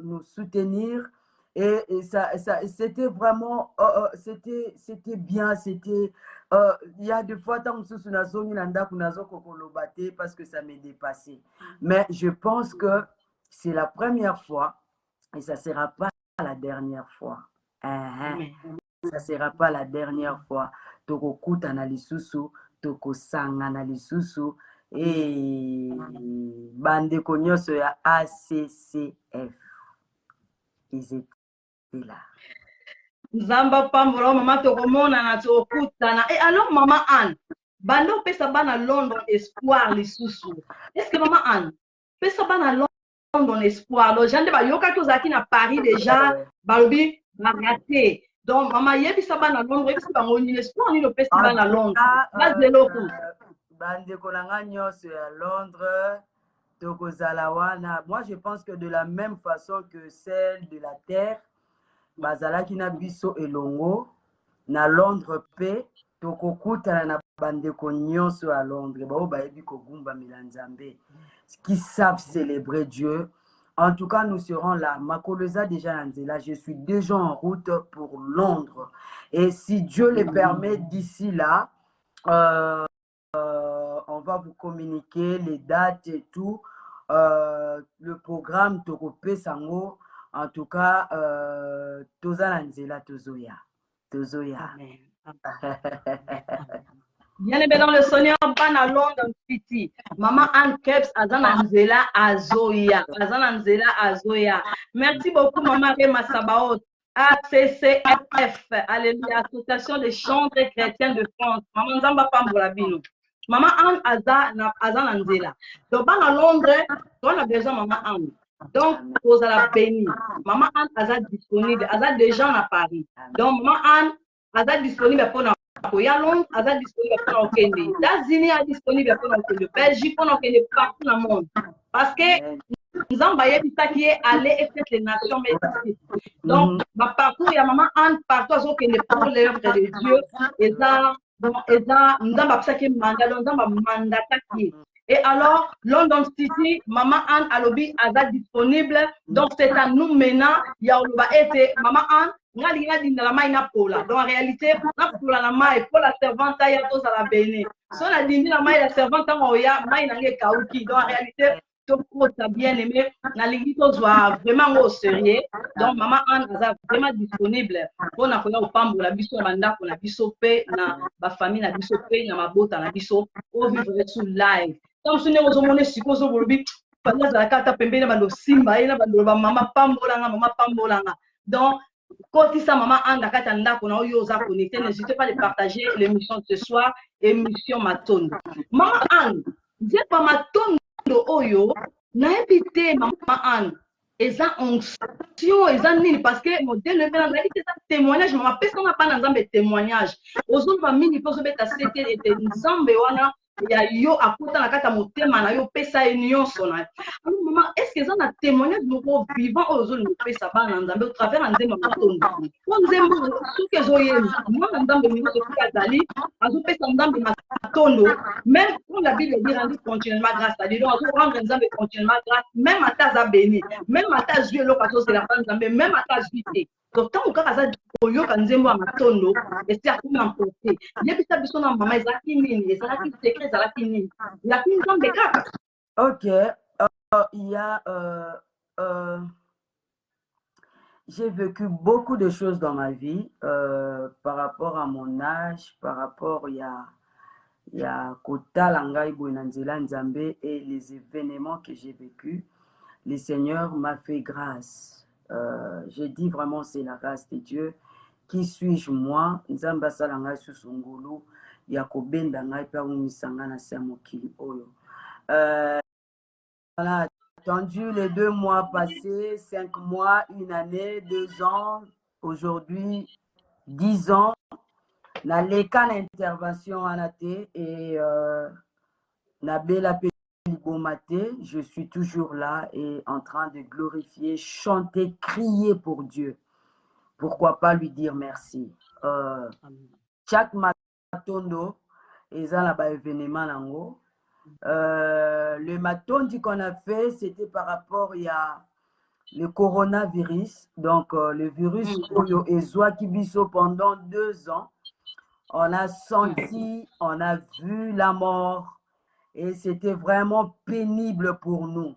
nous soutenir. Et ça c'était vraiment, c'était bien, c'était, il y a des fois, parce que ça m'est dépassé. Mais je pense que c'est la première fois et ça ne sera pas la dernière fois. Ça ne sera pas la dernière fois. Toko kuta na lisusu, toko sanga na lisusu, et bande konyoso ya ACCF. Ils étaient là. Zamba Pambola, maman Toromona na Tokutana. Et alors, maman Anne, bando pesa bana London espoir les sous. Est-ce que maman Anne, pesa bana London espoir? Le gens de Bayoka Tozaki na Paris déjà, Balobi, raté. Donc, maman, il y a des sabbats à Londres, est-ce que vous avez espoir ni le festival à Londres? Bande Kolanga nyonso à Londres, Tokozalawana. Moi, je pense que de la même façon que celle de la terre, Bazalaki na biso elongo, na Londres pe, Tokokuta na bande nyonso à Londres. Bao baebi kogumba milanzambe, qui savent célébrer Dieu. En tout cas, nous serons là. Makoloza déjà Anzela, je suis déjà en route pour Londres. Et si Dieu le permet, d'ici là, on va vous communiquer les dates et tout. Le programme Tokope Sango. En tout cas, Toza Anzela, Tozoya. Tozoya. Bien aimé dans le Seigneur, Bana London City. Maman Anne Kebs, Azan Anzela Azoya. Azan Anzela Azoya. Merci beaucoup, Maman Rema Sabaoth. ACCF, Alléluia, Association des chantres chrétiens de France. Maman Zamba Pambolabino. Maman Anne Azan Anzela. Donc, Bana Londres, on a besoin de Maman Anne. Donc, vous allez bénir. Maman Anne Azan disponible. Azan déjà à Paris. Donc, Maman Anne Azan disponible pour nous. Il y a Londres, Azan disponible pour nous. Les États-Unis sont disponibles pour nous. Le Belgique, pour nous, partout dans le monde. Parce que nous avons qui est allé et fait les nations médicales. Donc, partout, il y a Maman Anne, partout, pour l'œuvre de Dieu. Et ça, donc eza nzambe apesaki mandat donc nzambe amandataki. Et alors, London City, Maman Anne alobi aza disponible. Donc, c'est à nous maintenant. Il y a Maman Anne, donc en réalité, la maille pour la servante, il y a tous à la béné. Si on a dit la maille, la servante, il y a maille dans kauki. Donc en réalité, tout ça bien aimé, la ligue soit vraiment au sérieux. Donc Maman Anne est vraiment disponible pour na koya opambo la biso banda pour la biso pe na ba famille na biso pe na mabota na biso au vivre sous live. Donc ce n'est pas mon supposé bolobi pendant la carte pembeni bando simba ina bando ba mama pambolanga. Donc quand ça Maman Anne kata ndako na oyo za connecté, n'hésitez pas de partager l'émission de ce soir, émission Matondo. Maman Anne, dis pas Matondo oyo na épité Maman Anne. Eza onction, eza nini parce que modèle le blanc c'est un témoignage, mais après on n'a pas dans un témoignage. Ozon va mini pour se mettre à c'était et nzambe wana ya yo akuta na kata motema na yo pesa union sona. Alors maman, est-ce que ça un témoignage moko vivant ozon no pesa ba na nzambe au travers nzembo matondo. Ko nzembo tout que zoye moi nzambe ni se fika dali, azo pesa nzambe matondo, même quand la Bible dit rendre continuellement grâce à Dieu, donc azo rendre nzambe continuellement grâce, même à ta béni, même à ta jouer l'occasion c'est la fin nzambe, même à ta vie. Donc tant que ça oyoka nzembo ya matondo esi akumi emporté yebisa biso na mama ezalaki nini ezalaki secret ezalaki nini ezalaki nzambe kaka. Ok, il y a j'ai vécu beaucoup de choses dans ma vie par rapport à mon âge, par rapport il y a kotala ngai boye na nzela nzambe et les événements que j'ai vécu. Le Seigneur m'a fait grâce. Je dis vraiment c'est la grâce de Dieu. Qui suis-je moi? Nzamba salanga susungulu ya kobenda ngai pa umisanga na se mokili oyo. On a attendu les 2 mois passés, 5 mois, 1 année, 2 ans, aujourd'hui 10 ans. Na leka na intervention anate et na bela pe libomate, je suis toujours là et en train de glorifier, chanter, crier pour Dieu. Pourquoi pas lui dire merci. Chaque matondo, et ça là-bas événement nango. Le matondi qu'on a fait, c'était par rapport il y a le coronavirus. Donc le virus Oyo Ezwa Kibiso pendant 2 ans. On a senti, on a vu la mort et c'était vraiment pénible pour nous.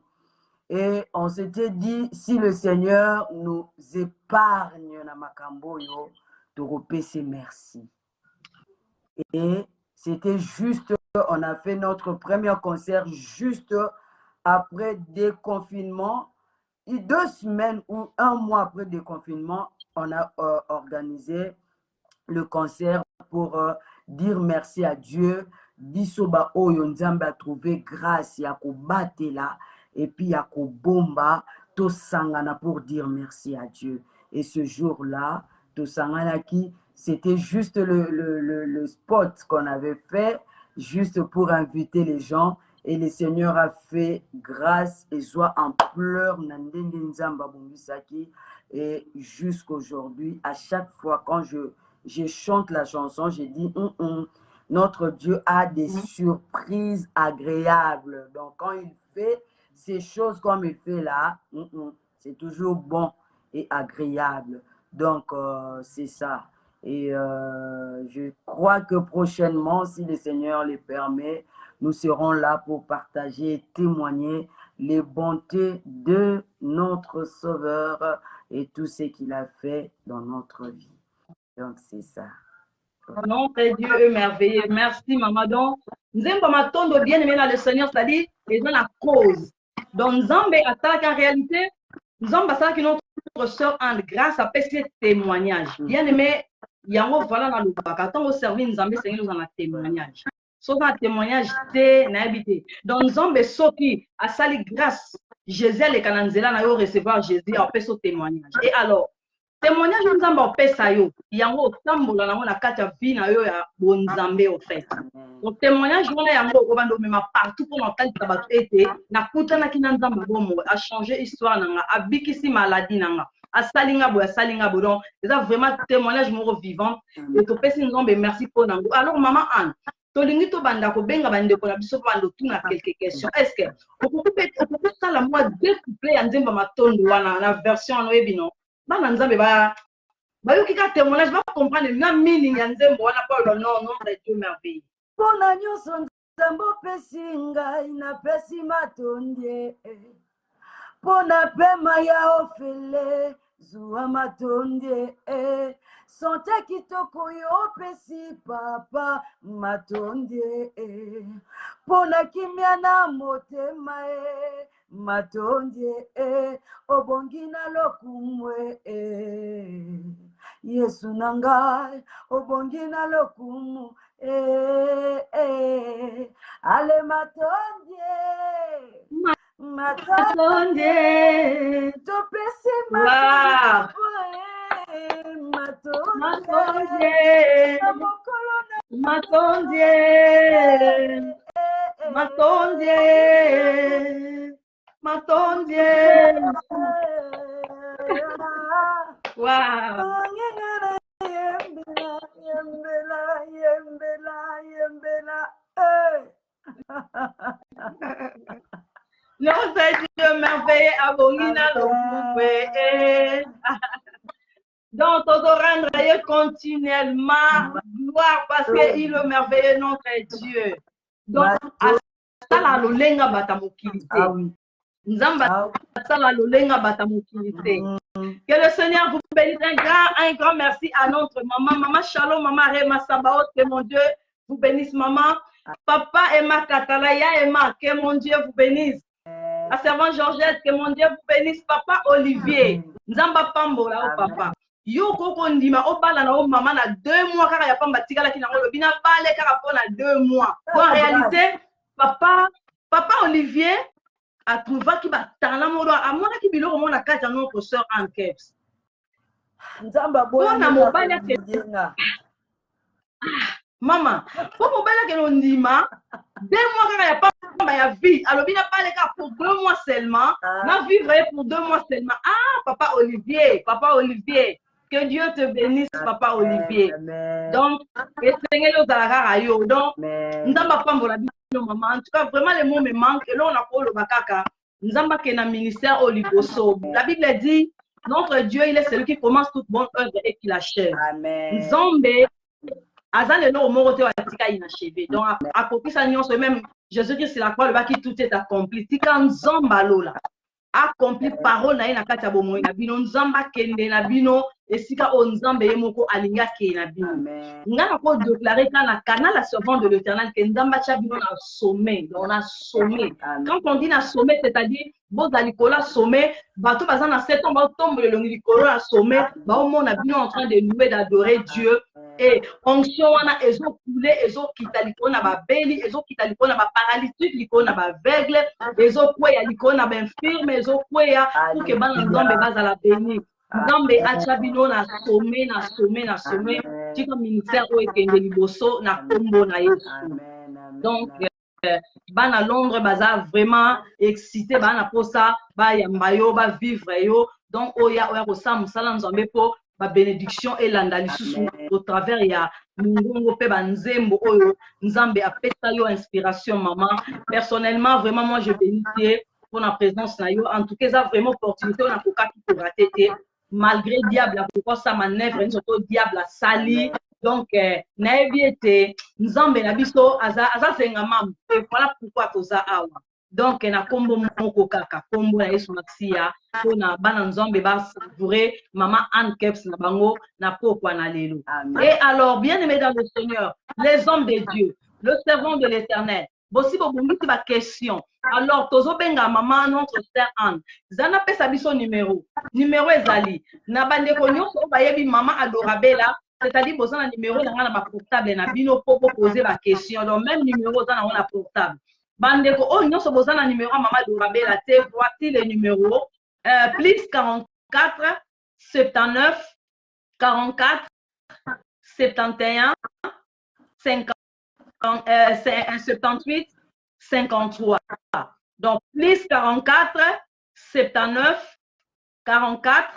Et on s'était dit, si le Seigneur nous épargne na makambo yo, toropé c'est merci. Et c'était juste, on a fait notre premier concert juste après déconfinement. Et 2 semaines ou 1 mois après déconfinement, on a organisé le concert pour dire merci à Dieu. Bisoba oyo nzambe a trouvé grâce ya kobate là. Et puis, il y a Kobomba, Tosangana pour dire merci à Dieu. Et ce jour-là, Tosangana qui, c'était juste le spot qu'on avait fait, juste pour inviter les gens. Et le Seigneur a fait grâce et soit en pleurs. Et jusqu'aujourd'hui, à chaque fois quand je chante la chanson, j'ai dit, notre Dieu a des surprises agréables. Donc, quand il fait ces choses comme il fait là, c'est toujours bon et agréable. Donc, c'est ça. Et je crois que prochainement, si le Seigneur le permet, nous serons là pour partager et témoigner les bontés de notre Sauveur et tout ce qu'il a fait dans notre vie. Donc, c'est ça. Non, Dieu est merveilleux. Merci, maman. Donc, nous aimons Matondo bien aimé dans le Seigneur, c'est-à-dire, ils ont la cause. Donc, Nzambe attaque en réalité, Nzambe attaque notre soeur Anne grâce à ce témoignage. Bien aimé, il y a un voilà dans le bac. Quand on servir Nzambe, Seigneur nous en a témoignage. Sauf un témoignage, c'est n'habité. Donc, Nzambe soki a sali grâce. Jésus le cananzela na yo recevoir Jésus a fait ce témoignage. Et alors, témoignage nzambe opesa yo yango otambola nango na kati ya vie na yo ya bonzambe au fait. Donc témoignage wana yango okobanda omema partout pour natalisa bato ete nakutanaki na nzambe bomo a changé histoire nanga abikisi maladie nanga asalinga bo asalinga bo donc ça vraiment témoignage moko vivant et to pesi nzombe merci pour nango. Alors maman Anne tolingi to banda ko benga bande ko na biso bando tuna quelques questions. Est-ce que okoki sala moi découplé ya nzemba matondo wana na version no ebino bana nzambe bayoki ka témoignage ba comprendre na meaning ya nzembo wana Paul non de Dieu merveilleux. Pona nyonso nzambe opesi ngai napesi matondie pona pema ya ofele zuwa matondie sante kitoko yo opesi papa matondie pona kimia na motema matondie obongi na lokumwe Yesu na ngai obongi na lokumu ale matondie matondie topesi matondie matondie wow. Notre Dieu merveilleux abongina le donc on doit rendre continuellement gloire parce qu'il est merveilleux notre Dieu. Donc à ça la lolenga batamokilité. Nzamba ça la lolenga batamokilité. Que le Seigneur vous bénisse. Un grand merci à notre maman Shalom, maman Rema Sabaoth, que mon Dieu vous bénisse, maman. Papa Emma Katalaya Emma, que mon Dieu vous bénisse. La servante Georgette, que mon Dieu vous bénisse. Papa Olivier, Nzamba Pambola, oh papa. Yo koko ndima o bala na o maman na 2 mois kaka ya pamba tikala ki na ngolo bina bale kaka pona 2 mois. En réalité, papa Olivier a trouvé qu'il va talent modo a mona ki biloko mona kati notre sœur en Keps. Nzamba boya na mobali ke mama po mobali ke ndima 2 mois kaka ya pamba ya vie alobi na bale kaka pour 2 mois seulement na vivre pour 2 mois seulement. Papa Olivier que Dieu te bénisse papa Olivier. Donc esengeli ozalaka rayo donc nzamba pambola bino maman. En tout cas vraiment les mots me manquent et là on a koloba kaka nzamba ke na ministère au liboso. La Bible dit notre Dieu il est celui qui commence toute bonne œuvre et qui l'achève. Nzambe azan le moko te watika inachevé. Donc accompli sa nyonso même Jésus-Christ c'est la croix le bas qui tout est accompli. Tika nzamba lola accompli parole na ina kati ya bomoi na bino nzamba kende na bino esika o nzambe ye moko alinga ke na bino ngana ko déclarer kana kana la servante de l'Éternel que nzamba cha bino na sommet. On a sommet. Quand on dit na sommet c'est-à-dire bon dans Nicolas sommet bato bazan na 7 ans ba tombe le Nicolas na sommet ba au monde na bino en train de louer d'adorer Dieu et onction wana ezo couler ezo kitaliko na ba beli ezo kitaliko na ba paralytique liko na ba aveugle ezo kweya liko na ba infirme ezo kweya pour que bana nzambe bazala béni. Nzambe acha bino na sommet tika ministère o ekende liboso na kombo na Yesu. Donc bana Londres baza vraiment excité bana posa ba yamba yo ba vivre yo donc oya ko samusala nzambe po ba bénédiction elanda lisusu au travers ya mungongo pe banzembo oyo nzambe apesa yo inspiration maman. Personnellement vraiment moi je bénis Dieu pour la présence na yo. En tout cas ça vraiment opportunité on a koka ki ko rater malgré diable a pourquoi ça manœuvre une autre diable a sali. Donc na ebiete nzambe na biso aza senga mam et voilà pourquoi toza awa. Donc na kombo moko kaka kombo na Yesu Maxia pona bana nzambe ba savourer maman Anne Keps na bango na pokwa na lelo. Et alors bien aimé dans le Seigneur, les hommes de Dieu, le servant de l'Éternel, bosi bo bongiti ba question. Alors tozo benga maman notre sœur Anne zana pesa biso numéro ezali na bande ko nyonso ba yebi maman adorabela. C'est-à-dire que un numéro dans la portable na bino pour poser la question. Donc même numéro dans la portable. Bande ko on nyonso boza na numéro maman Dorabela te voici les numéros plus 44 79 44 71 50 78 53. Donc plus 44 79 44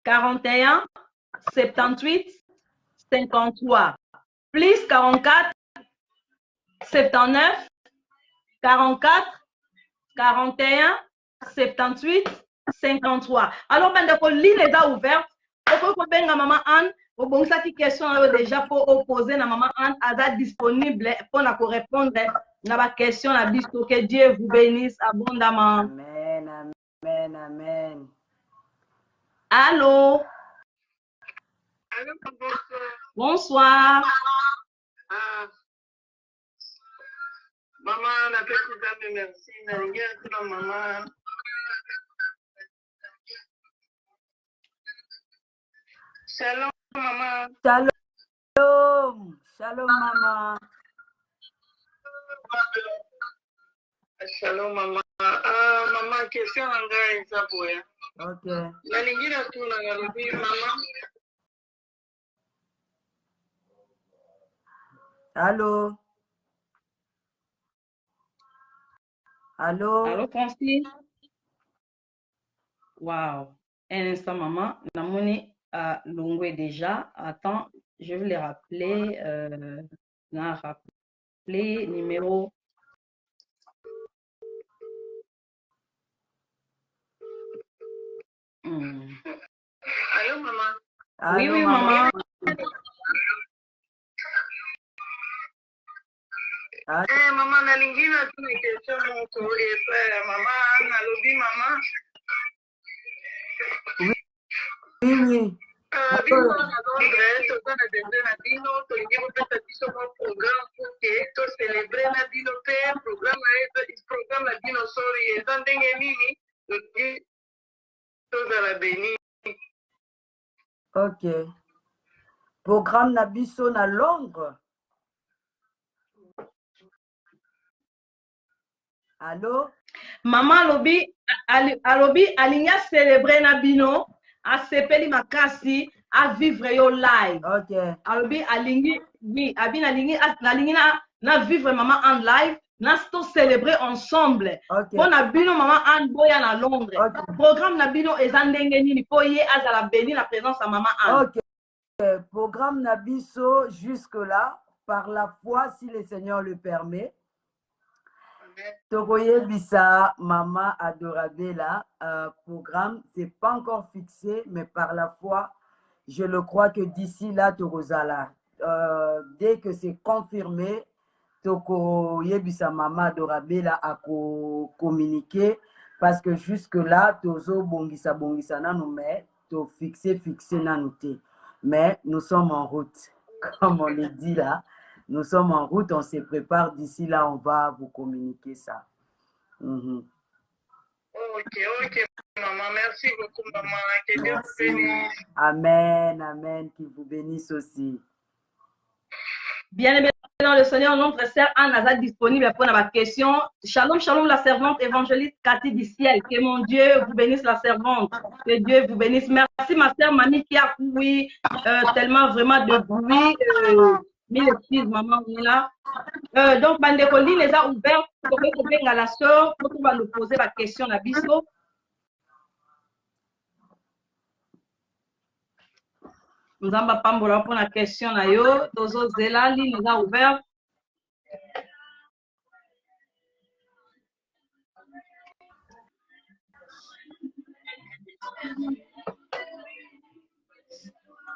41 78 53. Plus 44 79 44 41 78 53. Alors, pendant ligne est ouverte, pourquoi vous avez maman Anne, vous avez cette question déjà pour opposer à maman Anne, elle est disponible pour répondre à la question. Que Dieu vous bénisse abondamment. Amen, amen, amen. Allô? Allô, bonsoir. Bonsoir. Maman, on a fait tout ça, mais merci. Maman. Shalom, maman. Shalom. Shalom, maman. Shalom, maman. Maman, question en gars, ça pour elle. Ok. La ligne de tout, maman. Allô? Allô? Allô, Francis? Wow. Un instant, maman. Namoni a Longwe déjà. Attends, je vais les rappeler. Numéro. Allô, maman? Allô, Oui, maman. Maman, la ligne de tout, les questions, mon tour, et maman, allobi, maman. Oui. Ok. Programme Nabiso na Londres. Allô? Maman alobi alingi célébrer na bino asepeli makasi a vivre yo live. Ok. Alobi alingi oui abi nalingi na vivre maman en live na to célébrer ensemble. Ok. Pour na bino maman en boya na Londres. Ok. Programme na bino eza ndenge nini po ye azala béni la présence à maman Anne. Ok. Programme Nabiso jusque-là, par la foi, si le Seigneur le permet. Tokoye Bisa, Maman Adorabella, programme, c'est pas encore fixé, mais par la foi, je le crois que d'ici là, Torozala, dès que c'est confirmé, Tokoye Bisa, Maman Adorabella a communiqué, parce que jusque-là, Tozo Bongisa Nanou, mais to fixé Nanouté. Mais nous sommes en route, comme on le dit là. Nous sommes en route, on se prépare. D'ici là, on va vous communiquer ça. Ok, maman. Merci beaucoup, maman. Que Dieu vous bénisse. Amen, amen. Qu'il vous bénisse aussi. Bien-aimé dans le Seigneur, notre sœur Anne est disponible pour la question. Shalom, shalom, la servante évangéliste Cathy du ciel. Que mon Dieu vous bénisse, la servante. Que Dieu vous bénisse. Merci, ma sœur Mamie qui a couru tellement vraiment de bruit. Mille excuses, maman, on est là. Donc, Bandekoli les a ouverts pour que la sœur, pour qu'on va nous poser la question à Bisso. Nous allons pas pour la question à yo. Tozo Zela, li nous a ouvert.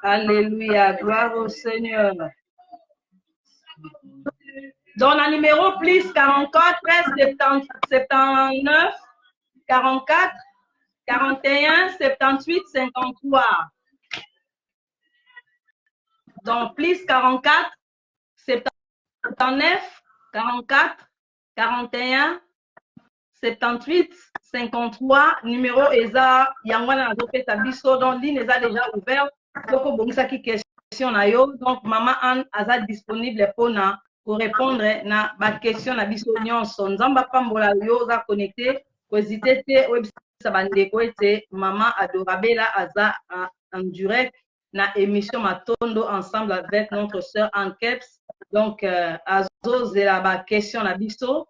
Alléluia, gloire au Seigneur. Dans le numéro plus 44 13 79 44 41 78 53. Donc plus 44 79 44 41 78 53. Numéro ESA Yangwana Nazopeta Biso. Donc ligne ESA déjà ouvert. Donc bonisa qui question na yo. Donc maman Anne aza disponible pour répondre na ba question na biso nyonso. Nzamba pambola yo za connecté. Hésitez te website bandeko ete maman Adorabella aza en direct na émission Matondo ensemble avec notre sœur Anne Keps. Donc azo zela ba question na biso.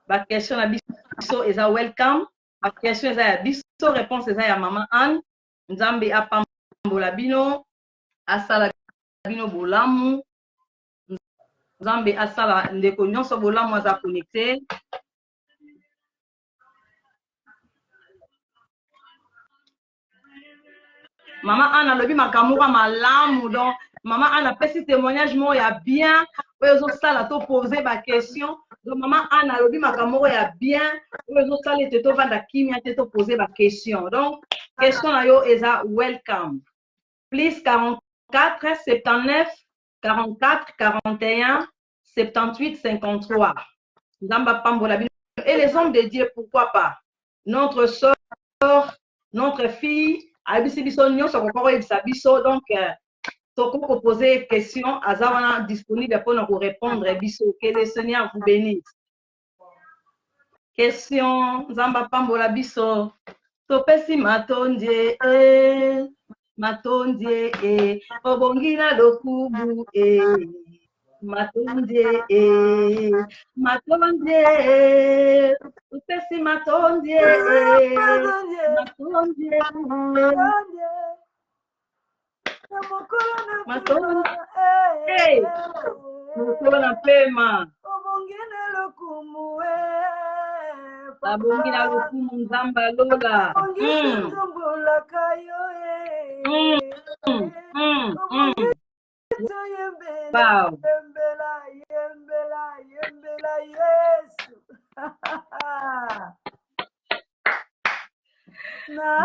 Ba question na biso eza welcome. Ba question eza ya biso, réponse eza ya maman Anne. Nzambe apam pambola bino, asala bino bolamu, Nzambe asala ndeko nyonso bolamu aza connecté. Maman Anna lobi makamura malamu, donc Maman Anna pesi témoignage mo ya bien, oyo sala to poser ba question. Donc Maman Anna lobi makamura ya bien, oyo sala te to vanda kimia te to poser ba question. Donc question na yo eza welcome. Plus 44 79 44 41 78 53. Nzamba pambola bino. Et les hommes de Dieu, pourquoi pas? Notre soeur, notre fille, donc, toko poser question, azawana disponible pour nous répondre. Que le Seigneur vous bénisse. Question, Nzamba pambola biso. Topesi matondie, matondie, obongina lokubu, matondie, matondie, topesi matondie, matondie, matondie, mokolo na pema, abongina lokumu nzamba lola. Wow.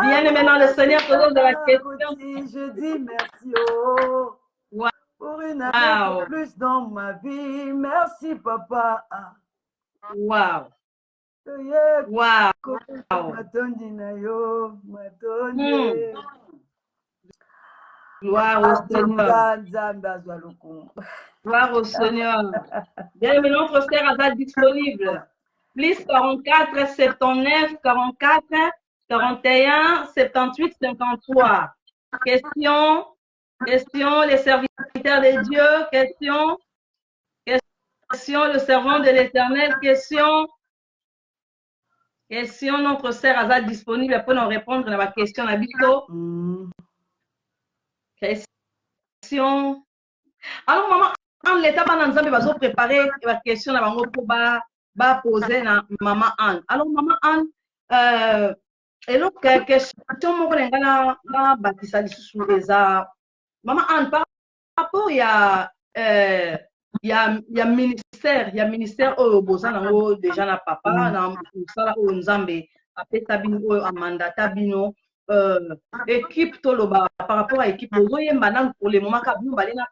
Bien aimé dans le Seigneur, toujours de la question. Je dis merci pour une année de plus dans ma vie. Merci papa. Wow. Wow. Gloire au Seigneur. Gloire au Seigneur. Bien aimé, notre sœur Azad disponible. Plus 44 79 44 41 78 53. Question, les serviteurs de Dieu. Question, le servant de l'Éternel. Question, notre sœur Azad disponible pour nous répondre à la question. Question. Alors, maman, en l'état, nous avons préparé la question pour poser à maman Anne. Alors, maman Anne, et donc, question, maman Anne, par rapport, il y a ministère au Bozan, déjà, na papa, na Musala, au Nzambe, après Tabino, Amanda, Tabino, équipe Toloba, par rapport à équipe, pour le moment,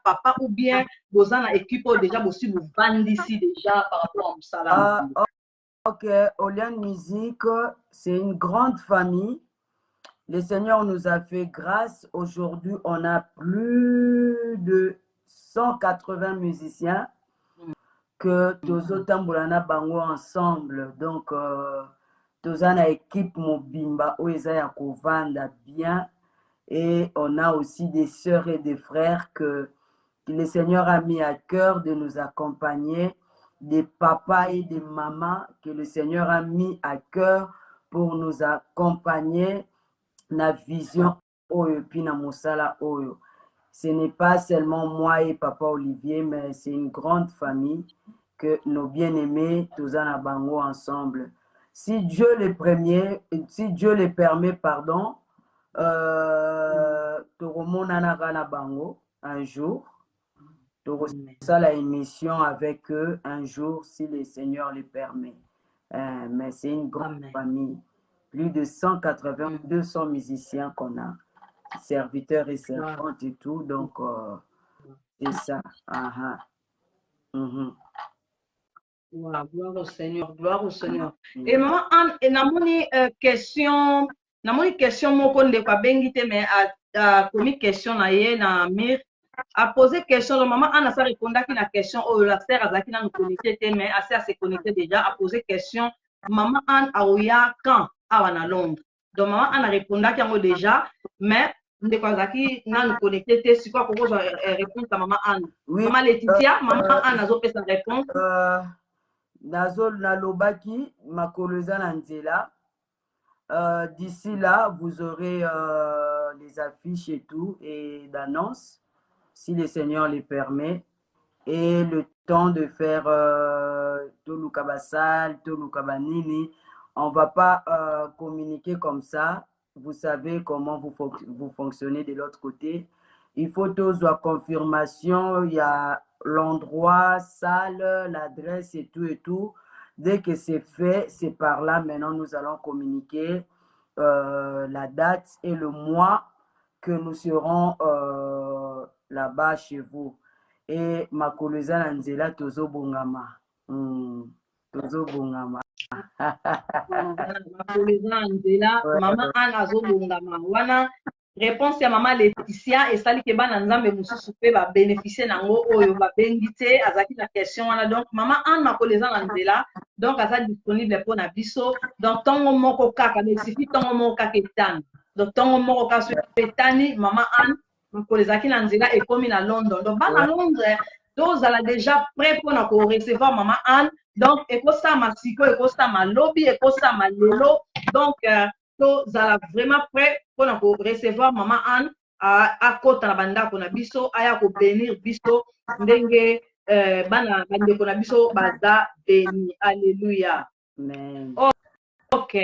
papa ou bien Bozan, équipe, déjà, aussi, vous vendez ici, déjà, par rapport à Musala. Ok, Oliane Musique, c'est une grande famille. Le Seigneur nous a fait grâce. Aujourd'hui, on a plus de 180 musiciens que Tozo Tamboulana Bango ensemble. Donc, Tozana équipe Mobimba, Oezaya Kovanda bien. Et on a aussi des sœurs et des frères que le Seigneur a mis à cœur de nous accompagner. Des papas et des mamans que le Seigneur a mis à cœur pour nous accompagner na vision Oyo Pina Mosala Oyo. Ce n'est pas seulement moi et papa Olivier, mais c'est une grande famille que nos bien-aimés, Tozana Bango ensemble. Si Dieu le permet, pardon, Toromonana Gana Bango un jour. Ça la émission avec eux un jour si le Seigneur le permet. Mais c'est une grande famille. Plus de 180, 200 musiciens qu'on a. Serviteurs et servantes et tout. Donc, c'est ça. Gloire au Seigneur. Gloire au Seigneur. Et maman, Anne, question, moko ndeko bengite mais a commis question na ye na mir a posé question. Le maman Anne a répondu à la question. Oh, la sœur Azaki n'a nous connecté, mais assez à se connecter déjà. A posé question. Maman Anne a ouya quand à Londres. Donc maman Anne a répondu à moi déjà, mais ndeko Azaki n'a nous connecté. C'est quoi pour vous répondre à maman Anne? Oui. Maman Laetitia, maman Anne a fait sa réponse. Nazol Nalobaki, Makoloza Nanzela. D'ici là, vous aurez les affiches et tout, et d'annonces, si le Seigneur les permet. Et le temps de faire Tolu Kabasal, Tolu Kabanini, on ne va pas communiquer comme ça. Vous savez comment vous fonctionnez de l'autre côté. Il faut tous la confirmation, il y a l'endroit, salle, l'adresse et tout et tout. Dès que c'est fait, c'est par là. Maintenant, nous allons communiquer la date et le mois que nous serons là-bas chez vous. Et Makoloza Nanzela Tozo Bongama. Tozo Bongama. Makoloza Nanzela, Maman Anne Azo Bongama. Wana réponse ya Maman Laetitia et sali ke bana nzambe mususu pe ba bénéficier nango oyo ba bengité azaki na question wana. Donc Maman Anne Makoloza Nanzela, donc aza disponible pour na biso. Donc tongo moko kaka, mais suffit tongo moko kaka etani. Donc tongo moko kaka etani Maman Anne Makolezaki na nzela ekomi na London. Donc bana Londres tozala déjà prêt pour na ko recevoir Maman Anne. Donc ekosama siko, ekosama lobi, ekosama lelo. Donc tozala vraiment prêt pour na ko recevoir Maman Anne a kota na bandako na biso aya ko bénir biso ndenge bana bandeko na biso baza béni. Alléluia. Amen. OK.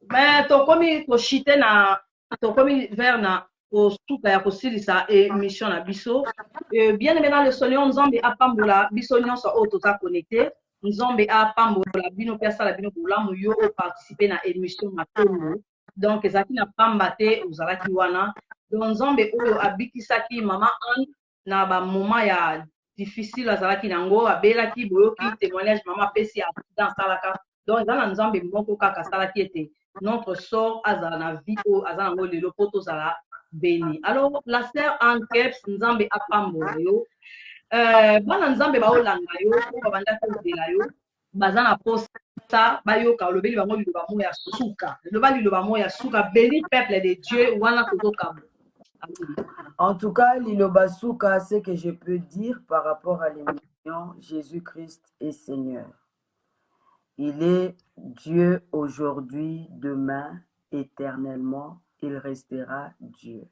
Mais tokomi to chite na tokomi vers na kosuka ya kosilisa émission na biso. Bien aimé dans le Seigneur, nzambe apambola biso nyonso oyo toza connecté. Nzambe apambola bino pe asala bino bolamu yo o participer na émission matombo. Donc ezaki na pamba te ozalaki wana. Donc nzambe oyo abikisaki Maman Anne na ba moment ya difficile azalaki nango, abelaki boyoki témoignage Maman pesi accident salaka. Donc ezala nzambe moko kaka salaki ete notre sort azala na vie o azala ngo lelo poto zala béni. Alors la sœur Anne Keps nzambe apambola yo bana nzambe baolanga yo po babanda kozela yo baza na posa bayoka olobeli bango liloba mo ya suka loba liloba mo ya suka. Béni peuple de Dieu wana tozokamba. En tout cas, liloba suka, ce que je peux dire par rapport à l'émission Jésus-Christ est Seigneur. Il est Dieu aujourd'hui, demain, éternellement, il restera Dieu.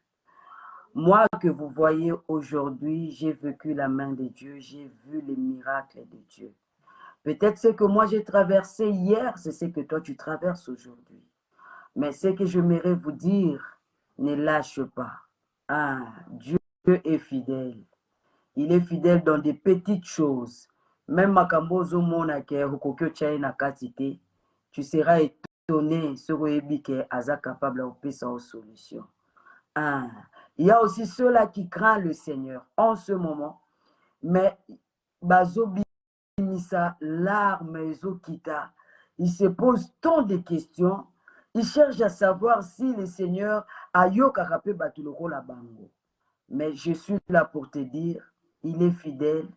Moi que vous voyez aujourd'hui, j'ai vécu la main de Dieu, j'ai vu les miracles de Dieu. Peut-être ce que moi j'ai traversé hier, c'est ce que toi tu traverses aujourd'hui. Mais ce que j'aimerais vous dire, ne lâche pas. Ah, Dieu est fidèle. Il est fidèle dans des petites choses. Même Makambozo Monake, Hokokyo Tchaïna Katite, tu seras étonné sur que Aza capable de faire sa solution. Ah, il y a aussi ceux-là qui craignent le Seigneur en ce moment, mais Bazo Bimisa, larmes, Kita, ils se posent tant de questions, ils cherchent à savoir si le Seigneur a yokarapé Batuloko la bango. Mais je suis là pour te dire, il est fidèle,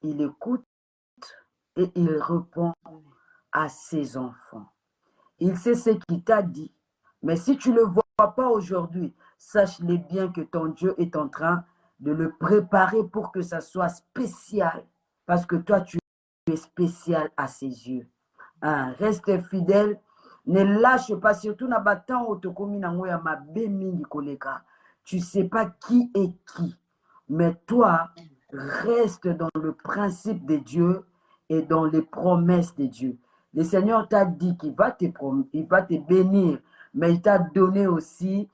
il écoute et il répond à ses enfants. Il sait ce qu'il t'a dit, mais si tu ne le vois pas aujourd'hui, sache-le bien que ton Dieu est en train de le préparer pour que ça soit spécial, parce que toi, tu es spécial à ses yeux. Hein, reste fidèle, ne lâche pas, surtout na battant otokomi nango ya mabe mingi koleka. Tu ne sais pas qui est qui, mais toi, reste dans le principe de Dieu et dans les promesses de Dieu. Le Seigneur t'a dit qu'il va te bénir, mais il t'a donné aussi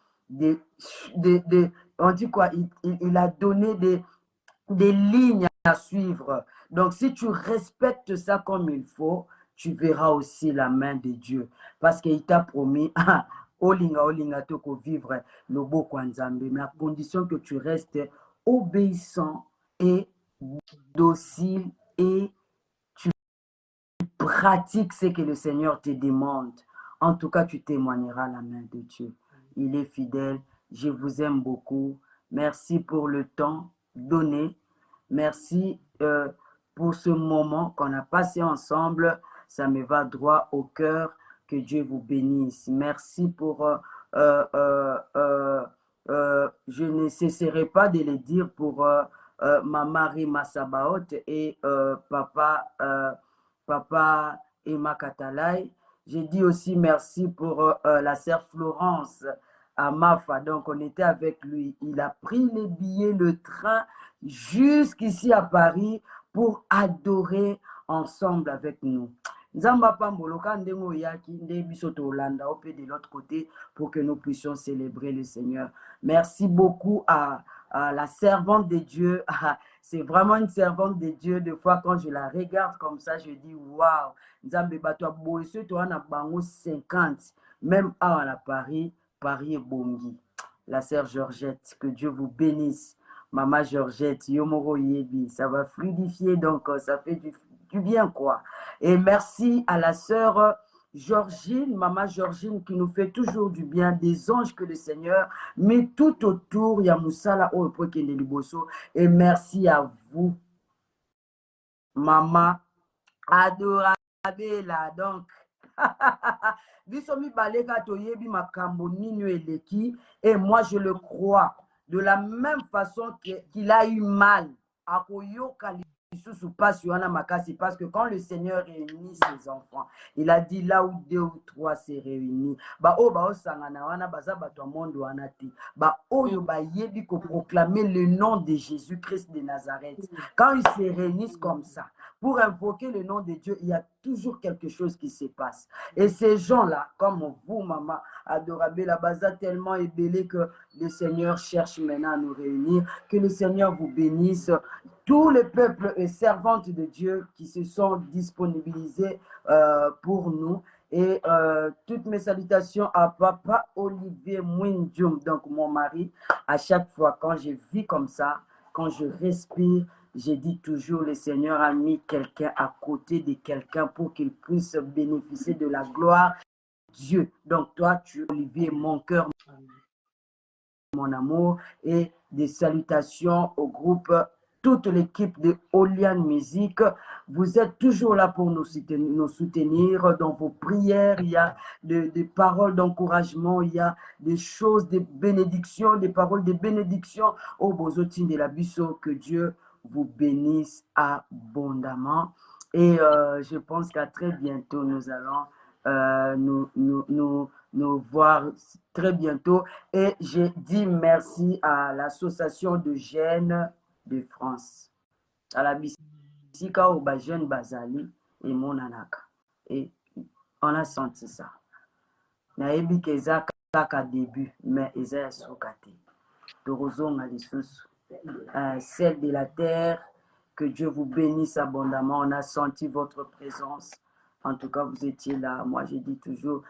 on dit quoi, il a donné des lignes à suivre. Donc, si tu respectes ça comme il faut, tu verras aussi la main de Dieu. Parce qu'il t'a promis, olinga toko vivre le beau Kwanzambe, mais à condition que tu restes obéissant et docile et tu pratiques ce que le Seigneur te demande. En tout cas, tu témoigneras la main de Dieu. Il est fidèle. Je vous aime beaucoup. Merci pour le temps donné. Merci pour ce moment qu'on a passé ensemble. Ça me va droit au cœur. Que Dieu vous bénisse. Merci pour... je ne cesserai pas de le dire pour ma Marie Massabaot et papa Emma Katalai. J'ai dit aussi merci pour la sœur Florence à Mafa. Donc, on était avec lui. Il a pris les billets, le train, jusqu'ici à Paris pour adorer ensemble avec nous. Nzamba Pamboloka Ndengo Yaki, Ndebisoto Olanda, au pied de l'autre côté, pour que nous puissions célébrer le Seigneur. Merci beaucoup à la servante de Dieu. C'est vraiment une servante de Dieu. Des fois, quand je la regarde comme ça, je dis waouh, Nzambe Batwa Boesso, toi, on a bango 50, même à Paris, Paris et Bongi. La sœur Georgette, que Dieu vous bénisse. Maman Georgette, Yomoro Yebi, ça va fluidifier, donc ça fait du bien, quoi. Et merci à la sœur Georgine, maman Georgine, qui nous fait toujours du bien, des anges que le Seigneur met tout autour. Yamoussala Oepoke Liboso. Et merci à vous, maman adorable là. Donc, Bisomi Baleka Toyebi Makambo Nino Eleki, et moi je le crois. De la même façon qu'il a eu mal à Koyoka parce que quand le Seigneur réunit ses enfants, il a dit là où 2 ou 3 s'est réunis, proclamer le nom de Jésus-Christ de Nazareth. Quand ils se réunissent comme ça, pour invoquer le nom de Dieu, il y a toujours quelque chose qui se passe. Et ces gens-là, comme vous, maman, adorable, la base tellement ébélé que le Seigneur cherche maintenant à nous réunir, que le Seigneur vous bénisse. Tous les peuples et servantes de Dieu qui se sont disponibilisés pour nous. Et toutes mes salutations à Papa Olivier Mwindjoum, donc mon mari. À chaque fois, quand je vis comme ça, quand je respire, j'ai dit toujours, le Seigneur a mis quelqu'un à côté de quelqu'un pour qu'il puisse bénéficier de la gloire de Dieu. Donc toi, tu es Olivier, mon cœur, mon amour. Et des salutations au groupe, toute l'équipe de Olian Music. Vous êtes toujours là pour nous soutenir dans vos prières. Il y a des paroles d'encouragement, il y a des choses de bénédiction, des paroles de bénédiction au Bozotin de la Bisso. Que Dieu vous bénisse abondamment. Et je pense qu'à très bientôt, nous allons nous voir très bientôt. Et je dis merci à l'association de jeunes de France. À la Bissika au jeune Bazali et Monanaka. Et on a senti ça. Naebi keza kaka début, mais eza sokate. Torozonga lisusu. Celle de la terre, que Dieu vous bénisse abondamment. On a senti votre présence. En tout cas, vous étiez là. Moi, je dis toujours.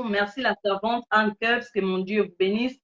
Merci la servante Anne Kebs, que mon Dieu vous bénisse.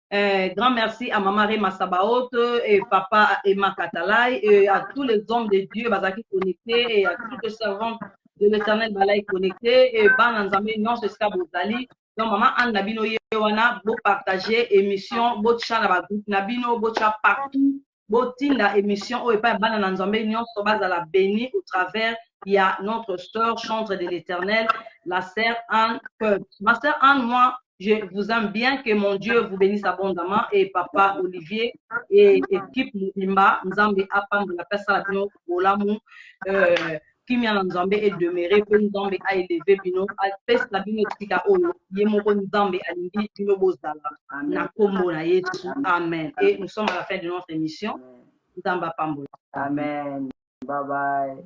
Grand merci à Maman Rema Sabaoth et Papa Emma Katalai et à tous les hommes de Dieu Bazaki connectés et à toutes les servantes de l'Éternel Balaï connectés et Bananzame non c'est ce Bozali. Donc Maman Anne Nabino Yewana, beau partager émission, beau chat na groupe Nabino, beau chat partout, beau tinda émission et pas Bananzame non so base à la béni au travers. Il y a notre sœur chantre de l'Éternel, la sœur Anne Kebs. Ma sœur Anne, moi je vous aime bien, que mon Dieu vous bénisse abondamment et Papa Olivier et équipe Mimba, Nzambe Apam, la personne Bino, Olamu, Kimia Nzambe est demeuré, que Nzambe a élevé Bino, a fait la Bino Tika Oyo, Yemoko Nzambe Alingi, Bino Bozala, Nakomo na Yesu, Amen. Et nous sommes à la fin de notre émission. Nzamba Pambo. Amen. Bye bye.